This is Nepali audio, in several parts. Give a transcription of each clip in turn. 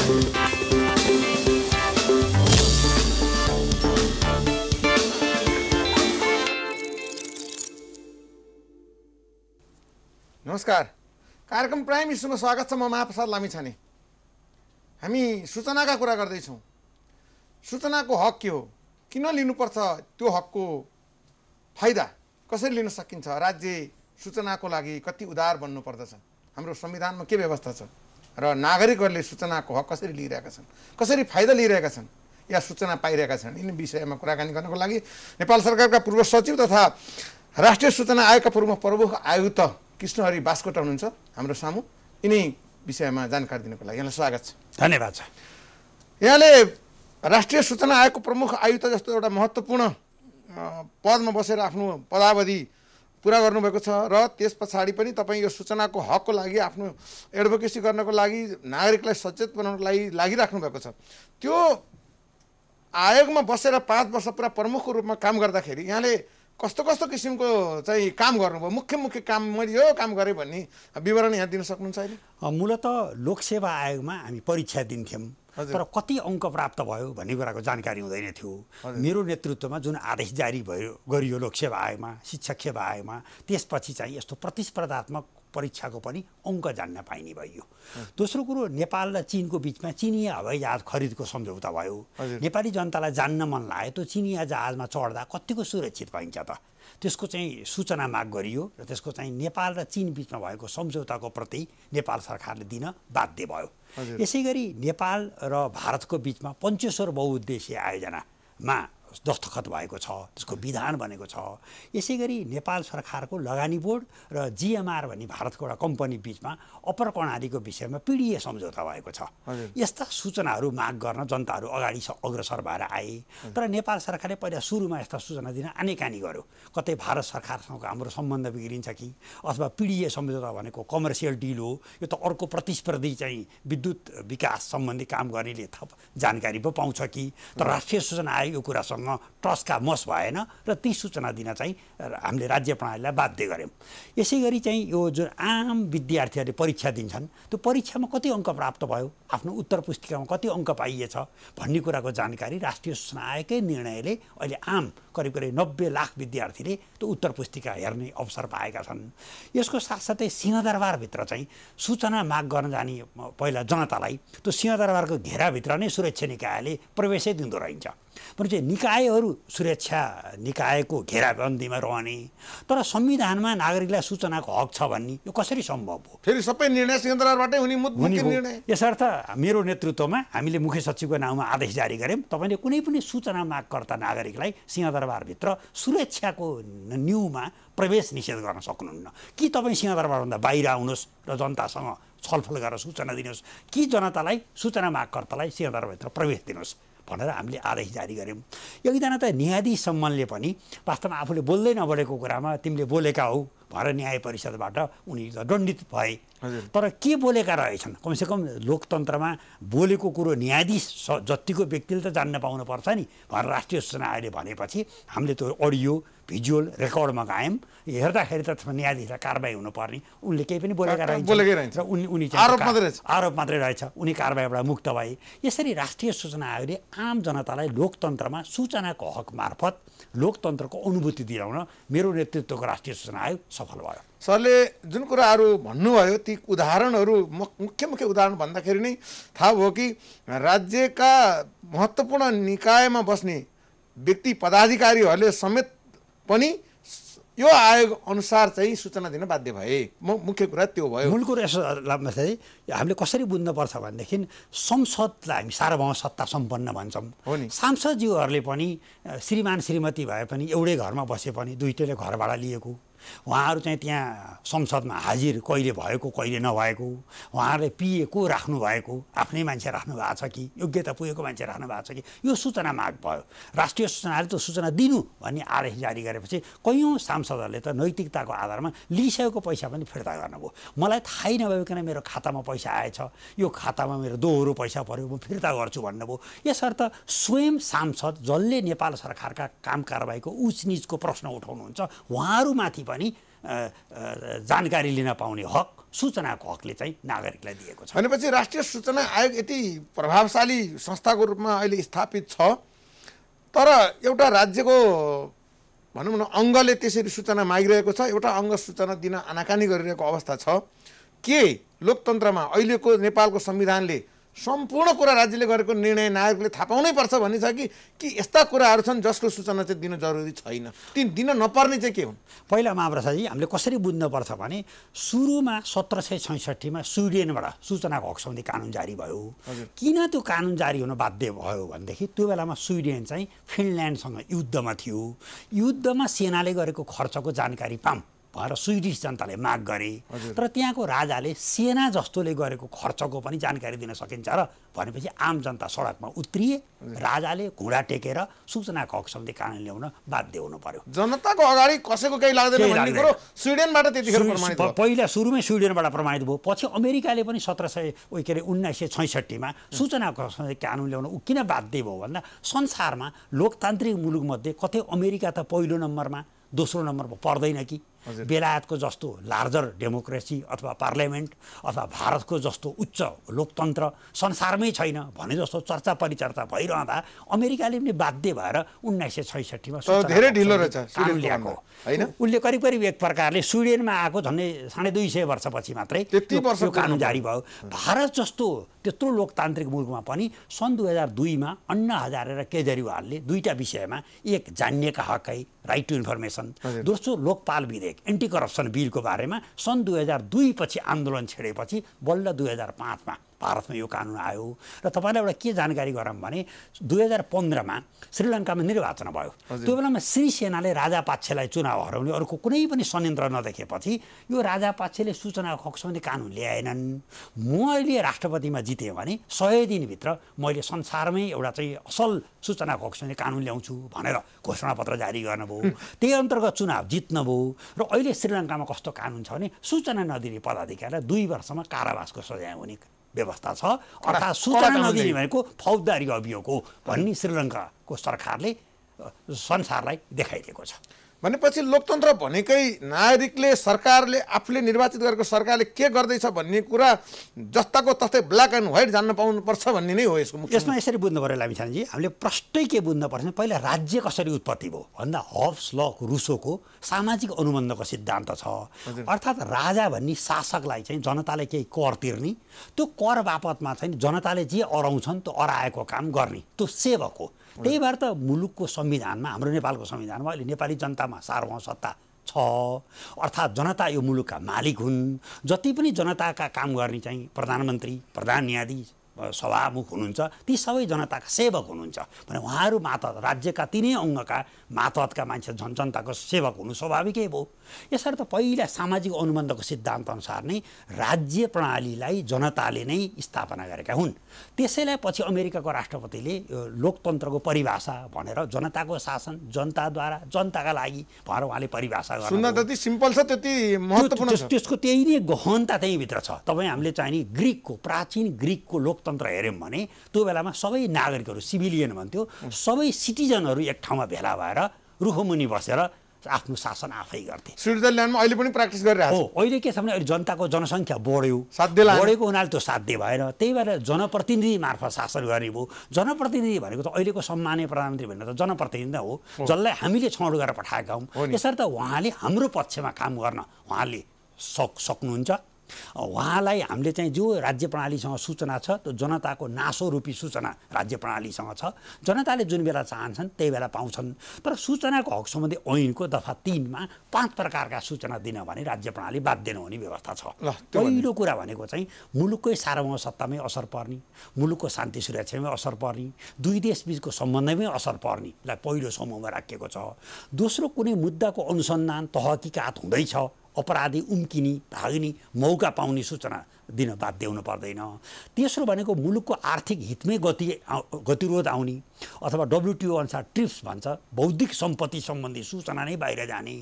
नमस्कार, कार्यक्रम प्राइम इस्युमा स्वागत छ। म महाप्रसाद लामिछाने। हामी सूचनाका कुरा गर्दैछौँ। सूचनाको हक के हो, किन लिनुपर्छ, त्यो हकको फाइदा कसरी लिन सकिन्छ, राज्य सूचनाको लागि कति उदार बन्नुपर्दछ, हाम्रो संविधानमा के व्यवस्था छ र नागरिकहरूले सूचनाको हक कसरी लिइरहेका छन्, कसरी फाइदा लिइरहेका छन् या सूचना पाइरहेका छन्, यिनी विषयमा कुराकानी गर्नको लागि नेपाल सरकारका पूर्व सचिव तथा राष्ट्रिय सूचना आयोगका प्रमुख आयुक्त कृष्णहरि बास्कोटा हुनुहुन्छ हाम्रो सामु। यिनी विषयमा जानकारी दिनको लागि यहाँलाई स्वागत छ। धन्यवाद छ। यहाँले राष्ट्रिय सूचना आयोगको प्रमुख आयुक्त जस्तो एउटा महत्त्वपूर्ण पदमा बसेर आफ्नो पदावधि पुरा गर्नुभएको छ र त्यस पछाडि पनि तपाईँ यो सूचनाको हकको लागि आफ्नो एडभोकेसी गर्नको लागि नागरिकलाई सचेत बनाउनको लागि लागिराख्नु भएको छ। त्यो आयोगमा बसेर 5 वर्ष पुरा प्रमुखको रूपमा काम गर्दाखेरि यहाँले कस्तो कस्तो किसिमको चाहिँ काम गर्नुभयो, मुख्य काम मैले यो काम गरेँ भन्ने विवरण यहाँ दिन सक्नुहुन्छ अहिले? मूलतः लोकसेवा आयोगमा हामी परीक्षा दिन्थ्यौँ, तर कति अङ्क प्राप्त भयो भन्ने कुराको जानकारी हुँदैन थियो। मेरो नेतृत्वमा जुन आदेश जारी गरियो लोकसेवा आयोगमा, शिक्षक सेवा आयोगमा, त्यसपछि चाहिँ यस्तो प्रतिस्पर्धात्मक परीक्षाको पनि अङ्क जान्न पाइने भयो। दोस्रो कुरो, नेपाल र चीनको बिचमा चिनिया हवाई जहाज खरिदको सम्झौता भयो। नेपाली जनतालाई जान्न मन लाग्यो त्यो चिनिया जहाजमा चढ्दा कतिको सुरक्षित पाइन्छ त, त्यसको चाहिँ सूचना माग गरियो र त्यसको चाहिँ नेपाल र चीन बिचमा भएको सम्झौताको प्रति नेपाल सरकारले दिन बाध्य भयो। यसै गरी नेपाल र भारतको बिचमा पञ्चेश्वर बहुउद्देश्य आयोजनामा दस्तखत भएको छ, त्यसको विधान बनेको छ। यसै गरी नेपाल सरकारको लगानी बोर्ड र जिएमआर भन्ने भारतको एउटा कम्पनी बिचमा अप्पर कर्णालीको विषयमा पिडिए सम्झौता भएको छ। यस्ता सूचनाहरू माग गर्न जनताहरू अगाडि अग्रसर भएर आए, तर नेपाल सरकारले पहिला सुरुमा यस्ता सूचना दिन आनेकानी गर्यो। कतै भारत सरकारसँग हाम्रो सम्बन्ध बिग्रिन्छ कि, अथवा पिडिए सम्झौता भनेको कमर्सियल डिल हो, यो त अर्को प्रतिस्पर्धी चाहिँ विद्युत विकास सम्बन्धी काम गर्नेले थप जानकारी पो पाउँछ कि, तर राष्ट्रिय सूचना आयोग यो कुरासँग ट्रस्टका मस भएन र ती सूचना दिन चाहिँ हामीले राज्य प्रणालीलाई बाध्य गऱ्यौँ। यसै गरी चाहिँ यो जुन आम विद्यार्थीहरूले परीक्षा दिन्छन्, त्यो परीक्षामा कति अङ्क प्राप्त भयो, आफ्नो उत्तर पुस्तिकामा कति अङ्क पाइएछ भन्ने कुराको जानकारी राष्ट्रिय सूचना आयोगकै निर्णयले अहिले आम करिब 90 लाख विद्यार्थीले त्यो उत्तर पुस्तिका हेर्ने अवसर पाएका छन्। यसको साथसाथै सिंहदरबारभित्र चाहिँ सूचना माग गर्न जाने पहिला जनतालाई त्यो सिंहदरबारको घेराभित्र नै सुरक्षा निकायले प्रवेशै दिँदो रहन्छ। भने चाहिँ निकायहरू सुरक्षा निकायको घेराबन्दीमा रहने, तर संविधानमा नागरिकलाई सूचनाको हक छ भन्ने यो कसरी सम्भव हो? फेरि सबै निर्णय सिंहदरबारबाटै हुने निर्णय। यसर्थ मेरो नेतृत्वमा हामीले मुख्य सचिवको नाउँमा आदेश जारी गऱ्यौँ, तपाईँले कुनै पनि सूचना मागकर्ता नागरिकलाई सिंहदरबारभित्र सुरक्षाको न्यूमा प्रवेश निषेध गर्न सक्नुहुन्न। कि तपाईँ सिंहदरबारभन्दा बाहिर आउनुहोस् र जनतासँग छलफल गरेर सूचना दिनुहोस्, कि जनतालाई सूचना मागकर्तालाई सिंहदरबारभित्र प्रवेश दिनुहोस् भनेर हामीले आदेश जारी गऱ्यौँ। एकजना त न्यायाधीश सम्मले पनि वास्तवमा आफूले बोल्दै नबोलेको कुरामा तिमीले बोलेका हौ भनेर न्याय परिषदबाट उनी दण्डित भए। तर के बोलेका रहेछन्, कमसेकम लोकतन्त्रमा बोलेको कुरो न्यायाधीश जतिको व्यक्तिले त जान्न पाउनुपर्छ नि भनेर राष्ट्रिय सूचना आयोगले भनेपछि हामीले त्यो अडियो भिजुअल रेकर्डमा गायौँ। हेर्दाखेरि त न्यायाधीशलाई कारबाही हुनुपर्ने, उनले केही पनि बोलेका रहन्छ र उनी आरोप मात्रै रहेछ, उनी कारबाहीबाट मुक्त भए। यसरी राष्ट्रिय सूचना आयोगले आम जनतालाई लोकतन्त्रमा सूचनाको हक मार्फत लोकतन्त्रको अनुभूति दिलाउन मेरो नेतृत्वको राष्ट्रिय सूचना आयोग सफल भयो। सरले जुन कुराहरू भन्नुभयो ती उदाहरणहरू मुख्य उदाहरण भन्दाखेरि नै थाहा भयो कि राज्यका महत्त्वपूर्ण निकायमा बस्ने व्यक्ति पदाधिकारीहरूले समेत पनि यो आयोग अनुसार चाहिँ सूचना दिन बाध्य भए। मुख्य कुरा त्यो भयो। मूल कुरो यसो चाहिँ हामीले कसरी बुझ्नुपर्छ भनेदेखि संसदलाई हामी सार्वभौम सत्ता सम्पन्न भन्छौँ। सांसदज्यूहरूले पनि श्रीमान श्रीमती भए पनि एउटै घरमा बसे पनि दुईटैले घर भाडा लिएको, उहाँहरू चाहिँ त्यहाँ संसदमा हाजिर कहिले भएको कहिले नभएको, उहाँहरूले पिए को राख्नु भएको, आफ्नै मान्छे राख्नु भएको छ कि योग्यता पुगेको मान्छे राख्नु भएको छ कि, यो सूचना माग भयो। राष्ट्रिय सूचनाले त सूचना दिनु भन्ने आदेश जारी गरेपछि कैयौँ सांसदहरूले त नैतिकताको आधारमा लिइसकेको पैसा पनि फिर्ता गर्नुभयो। मलाई थाहै नभइकन मेरो खातामा पैसा आएछ, यो खातामा मेरो दोहोरो पैसा पर्यो, म फिर्ता गर्छु भन्नुभयो। यसर्थ स्वयं सांसद जसले नेपाल सरकारका काम कारबाहीको उच निचको प्रश्न उठाउनुहुन्छ उहाँहरूमाथि पनि जानकारी लिन पाउने हक, सूचनाको हकले चाहिँ नागरिकलाई दिएको छ। भनेपछि राष्ट्रिय सूचना आयोग यति प्रभावशाली संस्थाको रूपमा अहिले स्थापित छ, तर एउटा राज्यको भनौँ न अङ्गले त्यसरी सूचना मागिरहेको छ, एउटा अङ्ग सूचना दिन आनाकानी गरिरहेको अवस्था छ। के लोकतन्त्रमा अहिलेको नेपालको संविधानले सम्पूर्ण कुरा राज्यले गरेको निर्णय नागरिकले थाहा पाउनै पर्छ भन्ने छ कि यस्ता कुराहरू छन् जसको सूचना चाहिँ दिन जरुरी छैन, ती दिन नपर्ने चाहिँ के हुन्? पहिला महाप्रसादजी, हामीले कसरी बुझ्नुपर्छ भने सुरुमा 1766 मा स्विडेनबाट सूचनाको हक सम्बन्धी कानुन जारी भयो। किन त्यो कानुन जारी हुन बाध्य भयो भनेदेखि त्यो बेलामा स्विडेन चाहिँ फिनल्यान्डसँग युद्धमा थियो। युद्धमा सेनाले गरेको खर्चको जानकारी पाऊँ भनेर स्विडिस जनताले माग गरे, तर त्यहाँको राजाले सेना जस्तोले गरेको खर्चको पनि जानकारी दिन सकिन्छ र भनेपछि आम जनता सडकमा उत्रिए। राजाले घुँडा टेकेर सूचनाको हक सम्बन्धी कानुन ल्याउन बाध्य हुनु पर्यो। जनताको अगाडि कसैको केही लाग्दैन भन्ने कुरो स्विडेनबाट त्यतिखेर प्रमाणित भयो। पहिला सुरुमै स्विडेनबाट प्रमाणित भयो, पछि अमेरिकाले पनि 1966 मा सूचनाको हक सम्बन्धी कानुन ल्याउन किन बाध्य भयो भन्दा संसारमा लोकतान्त्रिक मुलुकमध्ये कतै अमेरिका त पहिलो नम्बरमा दोस्रो नम्बरमा पर्दैन कि। बेलायतको जस्तो लार्जर डेमोक्रेसी अथवा पार्लियामेन्ट अथवा भारतको जस्तो उच्च लोकतन्त्र संसारमै छैन भने जस्तो चर्चा परिचर्चा भइरहँदा अमेरिकाले पनि बाध्य भएर 1966 मा धेरै ढिलो रहेछ कानुन ल्याएको हैन। उसले करिब करिब एक प्रकारले स्विडेनमा आएको झन्डै 250 वर्षपछि मात्रै त्यो कानुन जारी भयो। भारत जस्तो त्यत्रो लोकतान्त्रिक मुलुकमा पनि सन् 2002 मा अन्ना हजारे र केजरीवालले दुईटा विषयमा, एक जान्नेका हकै राइट टु इन्फर्मेसन, दोस्रो लोकपाल विधेयक एन्टी करप्सन बिलको बारेमा सन् 2002 पछि आन्दोलन छेडेपछि बल्ल 2005 मा भारतमा यो कानुन आयो। र तपाईँलाई एउटा के जानकारी गरौँ भने 2015 मा श्रीलङ्कामा निर्वाचन भयो। त्यो बेलामा श्रीसेनाले राजापाक्षेलाई चुनाव हराउने अरूको कुनै पनि संयन्त्र नदेखेपछि यो राजापाक्षेले सूचनाको हक सम्बन्धी कानुन ल्याएनन्। म अहिले राष्ट्रपतिमा जितेँ भने 100 दिनभित्र मैले संसारमै एउटा चाहिँ असल सूचनाको हक सम्बन्धी कानुन ल्याउँछु भनेर घोषणापत्र जारी गर्नुभयो। त्यही अन्तर्गत चुनाव जित्नुभयो। र अहिले श्रीलङ्कामा कस्तो कानुन छ भने सूचना नदिने पदाधिकारीलाई 2 वर्षमा कारावासको सजाय हुने व्यवस्था छ। अर्थात् सूचना नदिने भनेको फौजदारी अभियोग हो भन्ने श्रीलङ्काको सरकारले संसारलाई देखाइदिएको छ। भनेपछि लोकतन्त्र भनेकै नागरिकले सरकारले आफूले निर्वाचित गरेको सरकारले के गर्दैछ भन्ने कुरा जस्ताको तस्तै ब्ल्याक एन्ड व्हाइट जान्न पाउनुपर्छ भन्ने नै हो यसको मुख्य। यसमा यसरी बुझ्नु पर्यो लामिछानेजी, हामीले प्रष्टै के बुझ्नु पर्छ पहिला राज्य कसरी उत्पत्ति भयो भन्दा हब्स ल रुसोको सामाजिक अनुबन्धको सिद्धान्त छ। अर्थात् राजा भन्ने शासकलाई चाहिँ जनताले केही कर तिर्ने, त्यो कर बापतमा चाहिँ जनताले जे अराउँछन् त्यो अराएको काम गर्ने, त्यो सेवक हो। त्यही भएर त मुलुकको संविधानमा, हाम्रो नेपालको संविधानमा अहिले नेपाली जनतामा सार्वभौम सत्ता छ। अर्थात् जनता यो मुलुकका मालिक हुन्। जति पनि जनताका काम गर्ने चाहिँ प्रधानमन्त्री, प्रधान न्यायाधीश, सभामुख हुनुहुन्छ, ती सबै जनताका सेवक हुनुहुन्छ भने उहाँहरू मातहत, राज्यका तिनै अङ्गका मातहतका मान्छे जनताको सेवक हुनु स्वाभाविकै भयो। यसर्थ पहिला सामाजिक अनुबन्धको सिद्धान्त अनुसार नै राज्य प्रणालीलाई जनताले नै स्थापना गरेका हुन्। त्यसैलाई पछि अमेरिकाको राष्ट्रपतिले लोकतन्त्रको परिभाषा भनेर जनताको शासन जनताद्वारा जनताका लागि भनेर उहाँले परिभाषा गर्नु। सुन्न त्यति सिम्पल छ, त्यति महत्त्वपूर्ण छ। त्यसको त्यही नै गहनता त्यही भित्र छ। तपाईँ हामीले चाहिने ग्रिकको, प्राचीन ग्रिकको लोकतन्त्र हेऱ्यौँ भने त्यो बेलामा सबै नागरिकहरू, सिभिलियन भन्थ्यो, सबै सिटिजनहरू एक ठाउँमा भेला भएर रुखमुनि बसेर आफ्नो शासन आफै गर्थे। स्विजरल्यान्डमा अहिले पनि प्र्याक्टिस गरिरहेको हो। अहिले के छ भने अहिले जनताको जनसङ्ख्या बढ्यो, बढेको हुनाले त्यो साध्य भएन। त्यही भएर जनप्रतिनिधि मार्फत शासन गर्ने भयो। जनप्रतिनिधि भनेको त अहिलेको सम्मानीय प्रधानमन्त्री भनेर त जनप्रतिनिधि नै हो, जसलाई हामीले छनौट गरेर पठाएका हौँ। यसर्थ उहाँले हाम्रो पक्षमा काम गर्न उहाँले सक्नुहुन्छ। उहाँलाई हामीले चाहिँ जो राज्य प्रणालीसँग सूचना छ त्यो जनताको नासो रूपी सूचना राज्य प्रणालीसँग छ। जनताले जुन बेला चाहन्छन् त्यही बेला पाउँछन्। तर सूचनाको हक सम्बन्धी ऐनको दफा 3 मा 5 प्रकारका सूचना दिन भने राज्य प्रणाली बाध्य नहुने व्यवस्था छ। पहिलो कुरा भनेको चाहिँ मुलुककै सार्वभौम सत्तामै असर पर्ने, मुलुकको शान्ति सुरक्षामै असर पर्ने, दुई देशबीचको सम्बन्धमै असर पर्नेलाई पहिलो समूहमा राखिएको छ। दोस्रो, कुनै मुद्दाको अनुसन्धान तहकिकात हुँदैछ, अपराधी उम्किने भाग्ने मौका पाउने सूचना दिन बाध्य हुनु पर्दैन। तेस्रो भनेको मुलुकको आर्थिक हितमै गतिरोध आउने अथवा WTO अनुसार ट्रिप्स भन्छ बौद्धिक सम्पत्ति सम्बन्धी सूचना नै बाहिर जाने।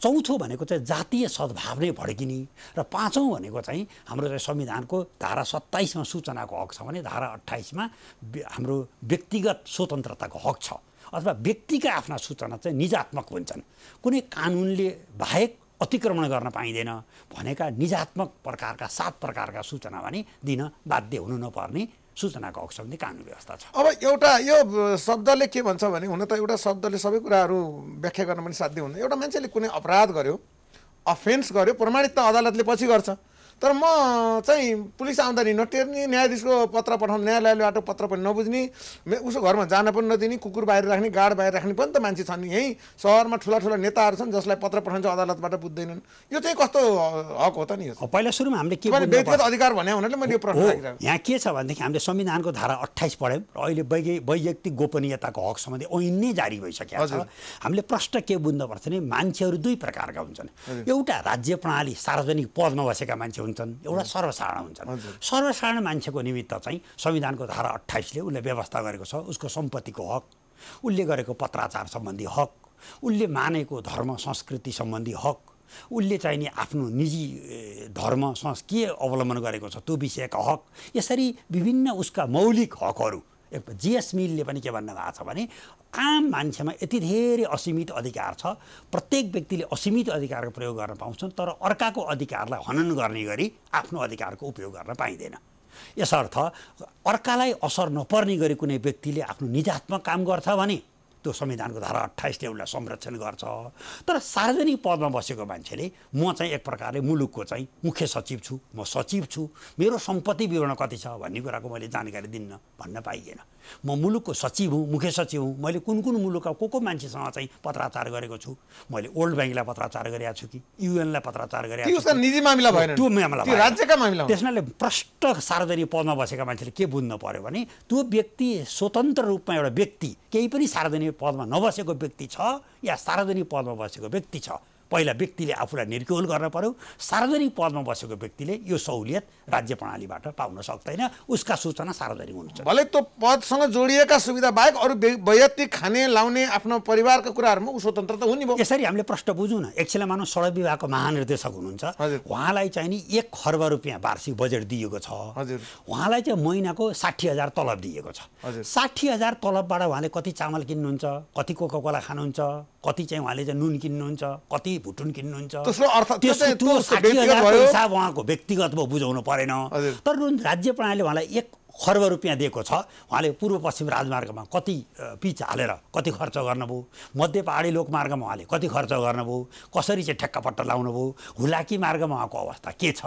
चौथो भनेको चाहिँ जातीय सद्भाव नै भड्किने। र पाँचौँ भनेको चाहिँ हाम्रो चाहिँ संविधानको धारा 27 मा सूचनाको हक छ भने धारा 28 मा हाम्रो व्यक्तिगत स्वतन्त्रताको हक छ अथवा व्यक्तिका आफ्ना सूचना चाहिँ निजात्मक हुन्छन्। कुनै कानुनले बाहेक अतिक्रमण गर्न पाइँदैन भनेका निजात्मक प्रकारका 7 प्रकारका सूचना भने दिन बाध्य हुनु नपर्ने सूचनाको हक सम्बन्धी कानुनी व्यवस्था छ। अब एउटा यो शब्दले के भन्छ भने हुन त एउटा शब्दले सबै कुराहरू व्याख्या गर्न पनि साध्य हुँदैन। एउटा मान्छेले कुनै अपराध गर्यो, अफेन्स गर्यो, प्रमाणित त अदालतले पछि गर्छ, तर म चाहिँ पुलिस आउँदा नि नटेर्ने, न्यायाधीशको पत्र पठाउनु, न्यायालयबाट पत्र पनि नबुझ्ने, उसको घरमा जान पनि नदिने, कुकुर बाहिर राख्ने, गार्ड बाहिर राख्ने पनि त मान्छे छन् नि। यहीँ सहरमा ठुला नेताहरू छन् जसलाई पत्र पठाउँछ अदालतबाट बुझ्दैनन्। यो चाहिँ कस्तो हक हो त नि? यो पहिला सुरुमा हामीले के व्यक्तिगत अधिकार भने हुनाले मैले यो प्रश्न राखिरहेको। यहाँ के छ भनेदेखि हामीले संविधानको धारा 28 पढ्यौँ र अहिले वैयक्तिक गोपनीयताको हक सम्बन्धी ऐन नै जारी भइसकेको छ। हामीले प्रश्न के बुझ्नुपर्छ भने मान्छेहरू दुई प्रकारका हुन्छन्। एउटा राज्य प्रणाली सार्वजनिक पदमा बसेका मान्छे हुन्छन्, एउटा सर्वसाधारण हुन्छन्। सर्वसाधारण मान्छेको निमित्त चाहिँ संविधानको धारा 28 ले उसले व्यवस्था गरेको छ उसको सम्पत्तिको हक, उसले गरेको पत्राचार सम्बन्धी हक, उसले मानेको धर्म संस्कृति सम्बन्धी हक, उसले चाहिँ नि आफ्नो निजी धर्म के अवलम्बन गरेको छ त्यो विषयका हक, यसरी विभिन्न उसका मौलिक हकहरू। जीएस मिलले पनि के भन्नुभएको छ भने आम मान्छेमा यति धेरै असीमित अधिकार छ, प्रत्येक व्यक्तिले असीमित अधिकारको प्रयोग गर्न पाउँछन्, तर अर्काको अधिकारलाई हनन गर्ने गरी आफ्नो अधिकारको उपयोग गर्न पाइँदैन। यसर्थ अर्कालाई असर नपर्ने गरी कुनै व्यक्तिले आफ्नो निजात्मक काम गर्छ भने त्यो संविधानको धारा 28 ले उसलाई संरक्षण गर्छ। तर सार्वजनिक पदमा बसेको मान्छेले म चाहिँ एक प्रकारले मुलुकको चाहिँ मुख्य सचिव छु, म सचिव छु, मेरो सम्पत्ति विवरण कति छ भन्ने कुराको मैले जानकारी दिन्न भन्न पाइएन। म मुलुकको सचिव हुँ, मुख्य सचिव हुँ, मैले कुन मान्छेसँग चाहिँ पत्राचार गरेको छु, मैले वर्ल्ड ब्याङ्कलाई पत्राचार गरेको छु कि युएनलाई पत्राचार गरेको छु, त्यो निजी मामिला भएन, त्यो मामला त्यो राज्यका मामिला। त्यसैले प्रष्ट सार्वजनिक पदमा बसेका मान्छेले के बुझ्नु पर्यो भने त्यो व्यक्ति स्वतन्त्र रूपमा एउटा व्यक्ति, केही पनि सार्वजनिक पदमा नबसेको व्यक्ति छ या सार्वजनिक पदमा बसेको व्यक्ति छ, पहिला व्यक्तिले आफूलाई निर्क्युल गर्न पर्यो। सार्वजनिक पदमा बसेको व्यक्तिले यो सहुलियत राज्य प्रणालीबाट पाउन सक्दैन, उसका सूचना सार्वजनिक हुनुहुन्छ। भले त्यो पदसँग जोडिएका सुविधा बाहेक अरू वैयक्तिक खाने लाउने आफ्नो परिवारका कुराहरूमा ऊ स्वतन्त्र त हुने भयो। यसरी हामीले प्रश्न बुझौँ न। एकछिनलाई मानव सडक विभागको महानिर्देशक हुनुहुन्छ, उहाँलाई चाहिँ नि 1 खर्ब रुपियाँ वार्षिक बजेट दिएको छ, उहाँलाई चाहिँ महिनाको 60,000 तलब दिएको छ। 60,000 तलबबाट उहाँले कति चामल किन्नुहुन्छ, कति कोकाकोला खानुहुन्छ, कति चाहिँ उहाँले चाहिँ नुन किन्नुहुन्छ, कति भुटुन किन्नुहुन्छ, त्यो 60,000 पैसा उहाँको व्यक्तिगत बुझाउनु परेन। तर राज्य प्रणालीले उहाँलाई 1 खर्ब रुपियाँ दिएको छ, उहाँले पूर्व पश्चिम राजमार्गमा कति पिच हालेर कति खर्च गर्नुभयो, मध्य पहाडी लोकमार्गमा उहाँले कति खर्च गर्नुभयो, कसरी चाहिँ ठेक्कापट्टा लाउनुभयो, हुलाकी मार्गमा उहाँको अवस्था के छ,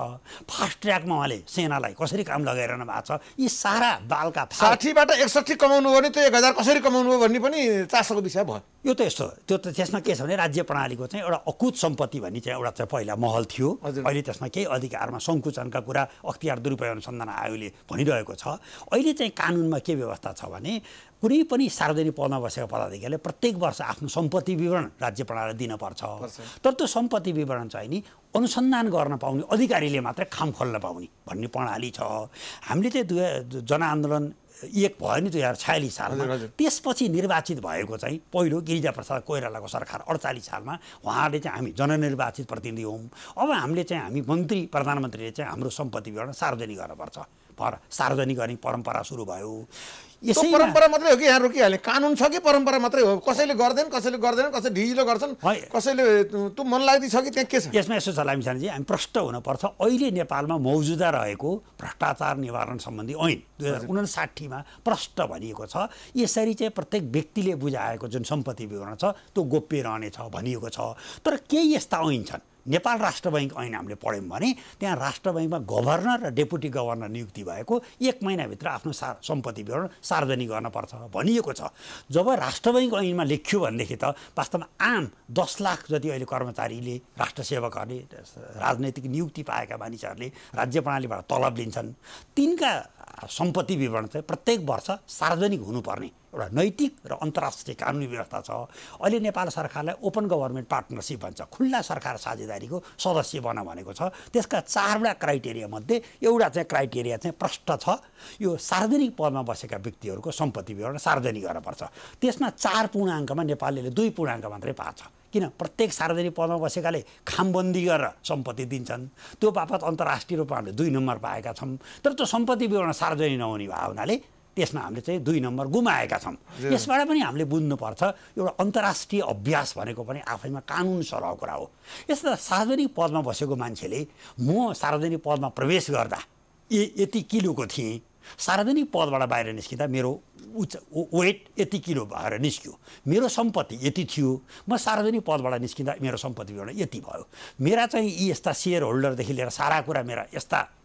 फास्ट ट्र्याकमा उहाँले सेनालाई कसरी काम लगाइरहनु भएको छ, यी सारा बालका 60बाट 61 कमाउनु हो भने त्यो 1000 कसरी कमाउनु हो भन्ने पनि चासोको विषय भयो। यो त यस्तो, त्यो त त्यसमा के छ भने राज्य प्रणालीको चाहिँ एउटा अकुत सम्पत्ति भन्ने चाहिँ एउटा चाहिँ पहिला महल थियो, अहिले त्यसमा केही अधिकारमा सङ्कुचनका कुरा अख्तियार दुरुपयोग अनुसन्धान आयोगले भनिरहेको छ। अहिले चाहिँ कानुनमा के व्यवस्था छ भने कुनै पनि सार्वजनिक पदमा बसेका पदाधिकारीले प्रत्येक वर्ष आफ्नो सम्पत्ति विवरण राज्य प्रणालीलाई दिनुपर्छ। तर त्यो सम्पत्ति विवरण चाहिँ नि अनुसन्धान गर्न पाउने अधिकारीले मात्रै खाम खोल्न पाउने भन्ने प्रणाली छ। हामीले चाहिँ जनआन्दोलन 1 भयो नि 2046 सालमा, त्यसपछि निर्वाचित भएको चाहिँ पहिलो गिरिजाप्रसाद कोइरालाको सरकार 48 सालमा उहाँले चाहिँ हामी जननिर्वाचित प्रतिनिधि हौँ, अब हामीले चाहिँ हामी मन्त्री प्रधानमन्त्रीले चाहिँ हाम्रो सम्पत्ति विवरण सार्वजनिक गर्नुपर्छ, सार्वजनिक गर्ने परम्परा सुरु भयो। यसै परम्परा मात्रै हो कि यहाँ रोकिहाल्ने कानुन छ कि परम्परा मात्रै हो? कसैले गर्दैन, कसैले ढिलो गर्छन्, कसैले त्यो मन लाग्दै छ कि त्यहाँ के छ? यसमा यसो छ लामिछानेजी, हामी प्रष्ट हुनुपर्छ। अहिले नेपालमा मौजुदा रहेको भ्रष्टाचार निवारण सम्बन्धी ऐन 2059 मा प्रष्ट भनिएको छ, यसरी चाहिँ प्रत्येक व्यक्तिले बुझाएको जुन सम्पत्ति विवरण छ त्यो गोप्य रहनेछ भनिएको छ। तर केही यस्ता ऐन छन्, नेपाल राष्ट्र बैङ्क ऐन हामीले पढ्यौँ भने त्यहाँ राष्ट्र बैङ्कमा गभर्नर र डेपुटी गभर्नर नियुक्ति भएको 1 महिनाभित्र आफ्नो सम्पत्ति विवरण सार्वजनिक गर्नुपर्छ भनिएको छ। जब राष्ट्र बैङ्क ऐनमा लेख्यो भनेदेखि त वास्तवमा आम 10 लाख जति अहिले कर्मचारीले, राष्ट्र सेवकहरूले, राजनैतिक नियुक्ति पाएका मानिसहरूले राज्य प्रणालीबाट तलब लिन्छन्, तिनका सम्पत्ति विवरण चाहिँ प्रत्येक वर्ष सार्वजनिक हुनुपर्ने एउटा नैतिक र अन्तर्राष्ट्रिय कानुनी व्यवस्था छ। अहिले नेपाल सरकारलाई ओपन गभर्मेन्ट पार्टनरसिप भन्छ, खुल्ला सरकार साझेदारीको सदस्य बन भनेको छ। त्यसका 4वटा क्राइटेरिया मध्ये एउटा चाहिँ क्राइटेरिया चाहिँ प्रष्ट छ, यो सार्वजनिक पदमा बसेका व्यक्तिहरूको सम्पत्ति विवरण सार्वजनिक गर्नुपर्छ। त्यसमा 4 पूर्णाङ्कमा नेपालले 2 पूर्णाङ्क मात्रै पाछ, किन प्रत्येक सार्वजनिक पदमा बसेकाले खामबन्दी गरेर सम्पत्ति दिन्छन्, त्यो बापत अन्तर्राष्ट्रिय रूपमा हामीले 2 नम्बर पाएका छौँ। तर त्यो सम्पत्ति विवरण सार्वजनिक नहुने भए हुनाले त्यसमा हामीले चाहिँ 2 नम्बर गुमाएका छौँ। यसबाट पनि हामीले बुझ्नुपर्छ एउटा अन्तर्राष्ट्रिय अभ्यास भनेको पनि आफैमा कानुन सरह कुरा हो। यस्ता सार्वजनिक पदमा बसेको मान्छेले म सार्वजनिक पदमा प्रवेश गर्दा यति किलोको थिएँ, सार्वजनिक पदबाट बाहिर निस्किँदा मेरो वेट यति किलो भएर निस्क्यो, मेरो सम्पत्ति यति थियो, म सार्वजनिक पदबाट निस्किँदा मेरो सम्पत्तिबाट यति भयो, मेरा चाहिँ यी यस्ता सेयर होल्डरदेखि लिएर सारा कुरा मेरा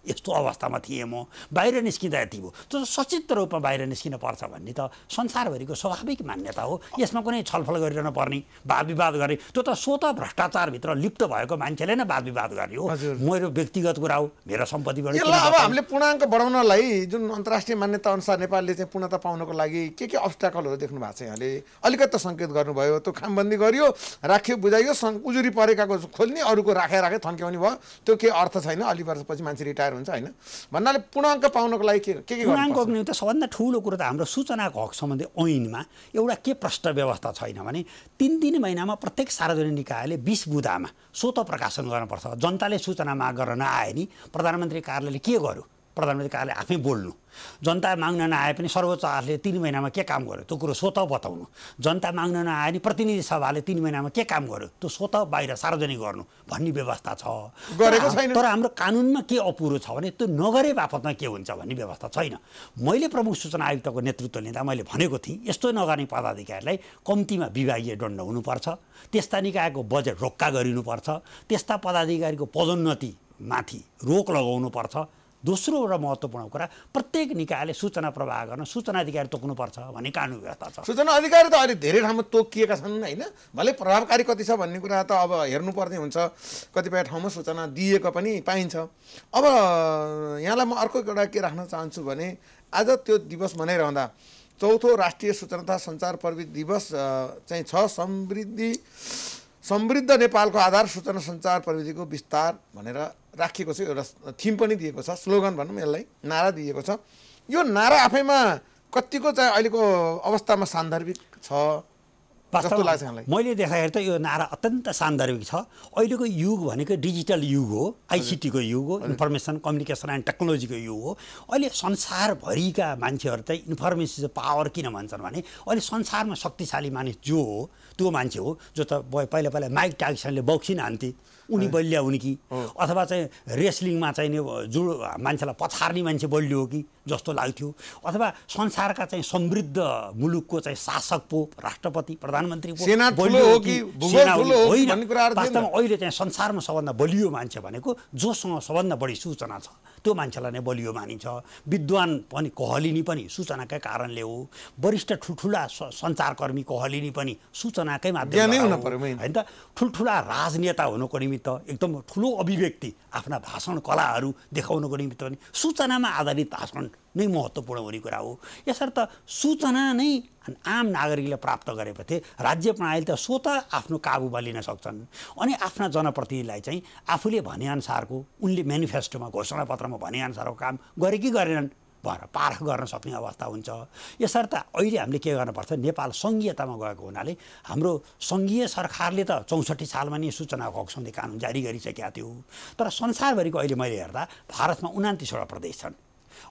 यस्तो अवस्थामा थिएँ, म बाहिर निस्किँदा यति भयो। त्यो सचित्र रूपमा बाहिर निस्किन पर्छ भन्ने त संसारभरिको स्वाभाविक मान्यता हो। यसमा कुनै छलफल गरिरहनु पर्ने, वाद विवाद गर्ने, त्यो त स्वतः भ्रष्टाचारभित्र लिप्त भएको मान्छेले नै वाद विवाद गर्ने हो। मेरो व्यक्तिगत कुरा हो, मेरो सम्पत्तिबाट। अब हामीले पूर्णाङ्क बढाउनलाई जुन अन्तर्राष्ट्रिय मान्यता अनुसार नेपालले चाहिँ पूर्णता पाउनको लागि के अब्स्ट्याकलहरू देख्नु भएको छ यहाँले? अलिकति त सङ्केत गर्नुभयो, त्यो खामबन्दी गरियो, राख्यो, बुझाइयो, उजुरी परेकाको खोल्ने, अरूको राखे थन्क्याउने भयो, त्यो केही अर्थ छैन, अलि वर्षपछि मान्छे रिटायर हुन्छ होइन भन्नाले पूर्णाङ्क पाउनको लागि के पूर्णाङ्कको निम्ति सबभन्दा ठुलो कुरो त हाम्रो सूचनाको हक सम्बन्धी ऐनमा एउटा के प्रष्ट व्यवस्था छैन भने 3 महिनामा प्रत्येक सार्वजनिक निकायले 20 बुँदामा स्वतः प्रकाशन गर्नुपर्छ। जनताले सूचना माग गर्न नआए नि प्रधानमन्त्री कार्यालयले के गर्यो? प्रधानमन्त्री कार्यालय आफै बोल्नु, जनता माग्न नआए पनि सर्वोच्च अदालतले 3 महिनामा के काम गर्यो त्यो कुरो स्वतः बताउनु, जनता माग्न नआए नि प्रतिनिधि सभाले 3 महिनामा के काम गर्यो त्यो स्वतः बाहिर सार्वजनिक गर्नु भन्ने व्यवस्था छ, गरेको छैन। तर हाम्रो कानुनमा के अपुरो छ भने त्यो नगरे बापतमा के हुन्छ भन्ने व्यवस्था छैन। मैले प्रमुख सूचना आयुक्तको नेतृत्व लिँदा मैले भनेको थिएँ यस्तो नगर्ने पदाधिकारीलाई कम्तीमा विभागीय दण्ड हुनुपर्छ, त्यस्ता निकायको बजेट रोक्का गरिनुपर्छ, त्यस्ता पदाधिकारीको पदोन्नति माथि रोक लगाउनुपर्छ। दोस्रो र महत्त्वपूर्ण कुरा प्रत्येक निकायले सूचना प्रवाह गर्न सूचना अधिकारी तोक्नुपर्छ भन्ने कानुन व्यवस्था छ। सूचना अधिकारी त अहिले धेरै ठाउँमा तोकिएका छन् होइन, भले प्रभावकारी कति छ भन्ने कुरा त अब हेर्नुपर्ने हुन्छ, कतिपय ठाउँमा सूचना दिएको पनि पाइन्छ। अब यहाँलाई म अर्को एउटा के राख्न चाहन्छु भने आज त्यो दिवस मनाइरहँदा 4औं राष्ट्रिय सूचना तथा सञ्चार प्रविधि दिवस चाहिँ छ। समृद्ध नेपालको आधार सूचना सञ्चार प्रविधिको विस्तार भनेर राखिएको छ, एउटा थिम पनि दिएको छ, स्लोगन भनौँ यसलाई, नारा दिएको छ। यो नारा आफैमा कतिको चाहिँ अहिलेको अवस्थामा सान्दर्भिक छ जस्तो लाग्छ यहाँलाई? मैले देखाएर त यो नारा अत्यन्त सान्दर्भिक छ। अहिलेको युग भनेको डिजिटल युग हो, आइसिटीको युग हो, इन्फर्मेसन कम्युनिकेसन एन्ड टेक्नोलोजीको युग हो। अहिले संसारभरिका मान्छेहरू चाहिँ इन्फर्मेसन पावर किन भन्छन् भने अहिले संसारमा शक्तिशाली मानिस जो हो त्यो मान्छे हो जो त पहिला माइक टाइसनले बक्सिन हान्थे, उनी बलिया हुने कि, अथवा चाहिँ रेस्लिङमा चाहिँ मान्छेलाई पछार्ने मान्छे बलियो हो कि जस्तो लाग्थ्यो, अथवा संसारका चाहिँ समृद्ध मुलुकको चाहिँ शासक पो, राष्ट्रपति, प्रधानमन्त्री पो बलियो हो कि होइन। वास्तवमा अहिले चाहिँ संसारमा सबभन्दा बलियो मान्छे भनेको जोसँग सबभन्दा बढी सूचना छ त्यो मान्छेलाई नै बलियो मानिन्छ। विद्वान पनि कहलिनी पनि सूचनाकै कारणले हो, वरिष्ठ ठुल्ठुला सञ्चारकर्मी कहलिनी पनि सूचनाकै माध्यमबाट होइन त। ठुल्ठुला राजनेता हुनुको निमित्त एकदम ठुलो अभिव्यक्ति आफ्ना भाषण कलाहरू देखाउनुको निमित्त पनि सूचनामा आधारित भाषण नै महत्त्वपूर्ण हुने कुरा हो। यसर्थ सूचना नै आम नागरिकले प्राप्त गरेपछि राज्य प्रणाली त स्वतः आफ्नो काबुमा लिन सक्छन् अनि आफ्ना जनप्रतिनिधिलाई चाहिँ आफूले भनेअनुसारको, उनले मेनिफेस्टोमा घोषणापत्रमा भनेअनुसारको काम गरे कि गरेनन् भनेर पारख गर्न सक्ने अवस्था हुन्छ। यसर्थ अहिले हामीले के गर्नुपर्छ, नेपाल सङ्घीयतामा गएको हुनाले हाम्रो सङ्घीय सरकारले त 64 सालमा नै सूचनाको हक सम्बन्धी कानुन जारी गरिसकेका थियो, तर संसारभरिको अहिले मैले हेर्दा भारतमा 29वटा प्रदेश छन्।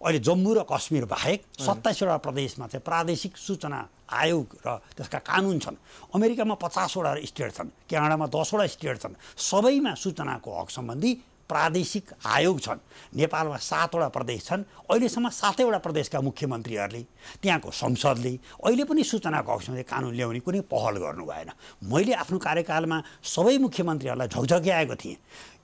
अहिले जम्मू र कश्मीर बाहेक 27वटा प्रदेशमा चाहिँ प्रादेशिक सूचना आयोग र त्यसका कानुन छन्। अमेरिकामा 50वटा स्टेट छन्, क्यानाडामा 10वटा स्टेट छन्, सबैमा सूचनाको हक सम्बन्धी प्रादेशिक आयोग छन्। नेपालमा 7वटा प्रदेश छन्। अहिलेसम्म 7वटा प्रदेशका मुख्यमन्त्रीहरूले, त्यहाँको संसदले अहिले पनि सूचनाको हक सम्बन्धी कानुन ल्याउने कुनै पहल गर्नु भएन। मैले आफ्नो कार्यकालमा सबै मुख्यमन्त्रीहरूलाई झकझक्याएको थिएँ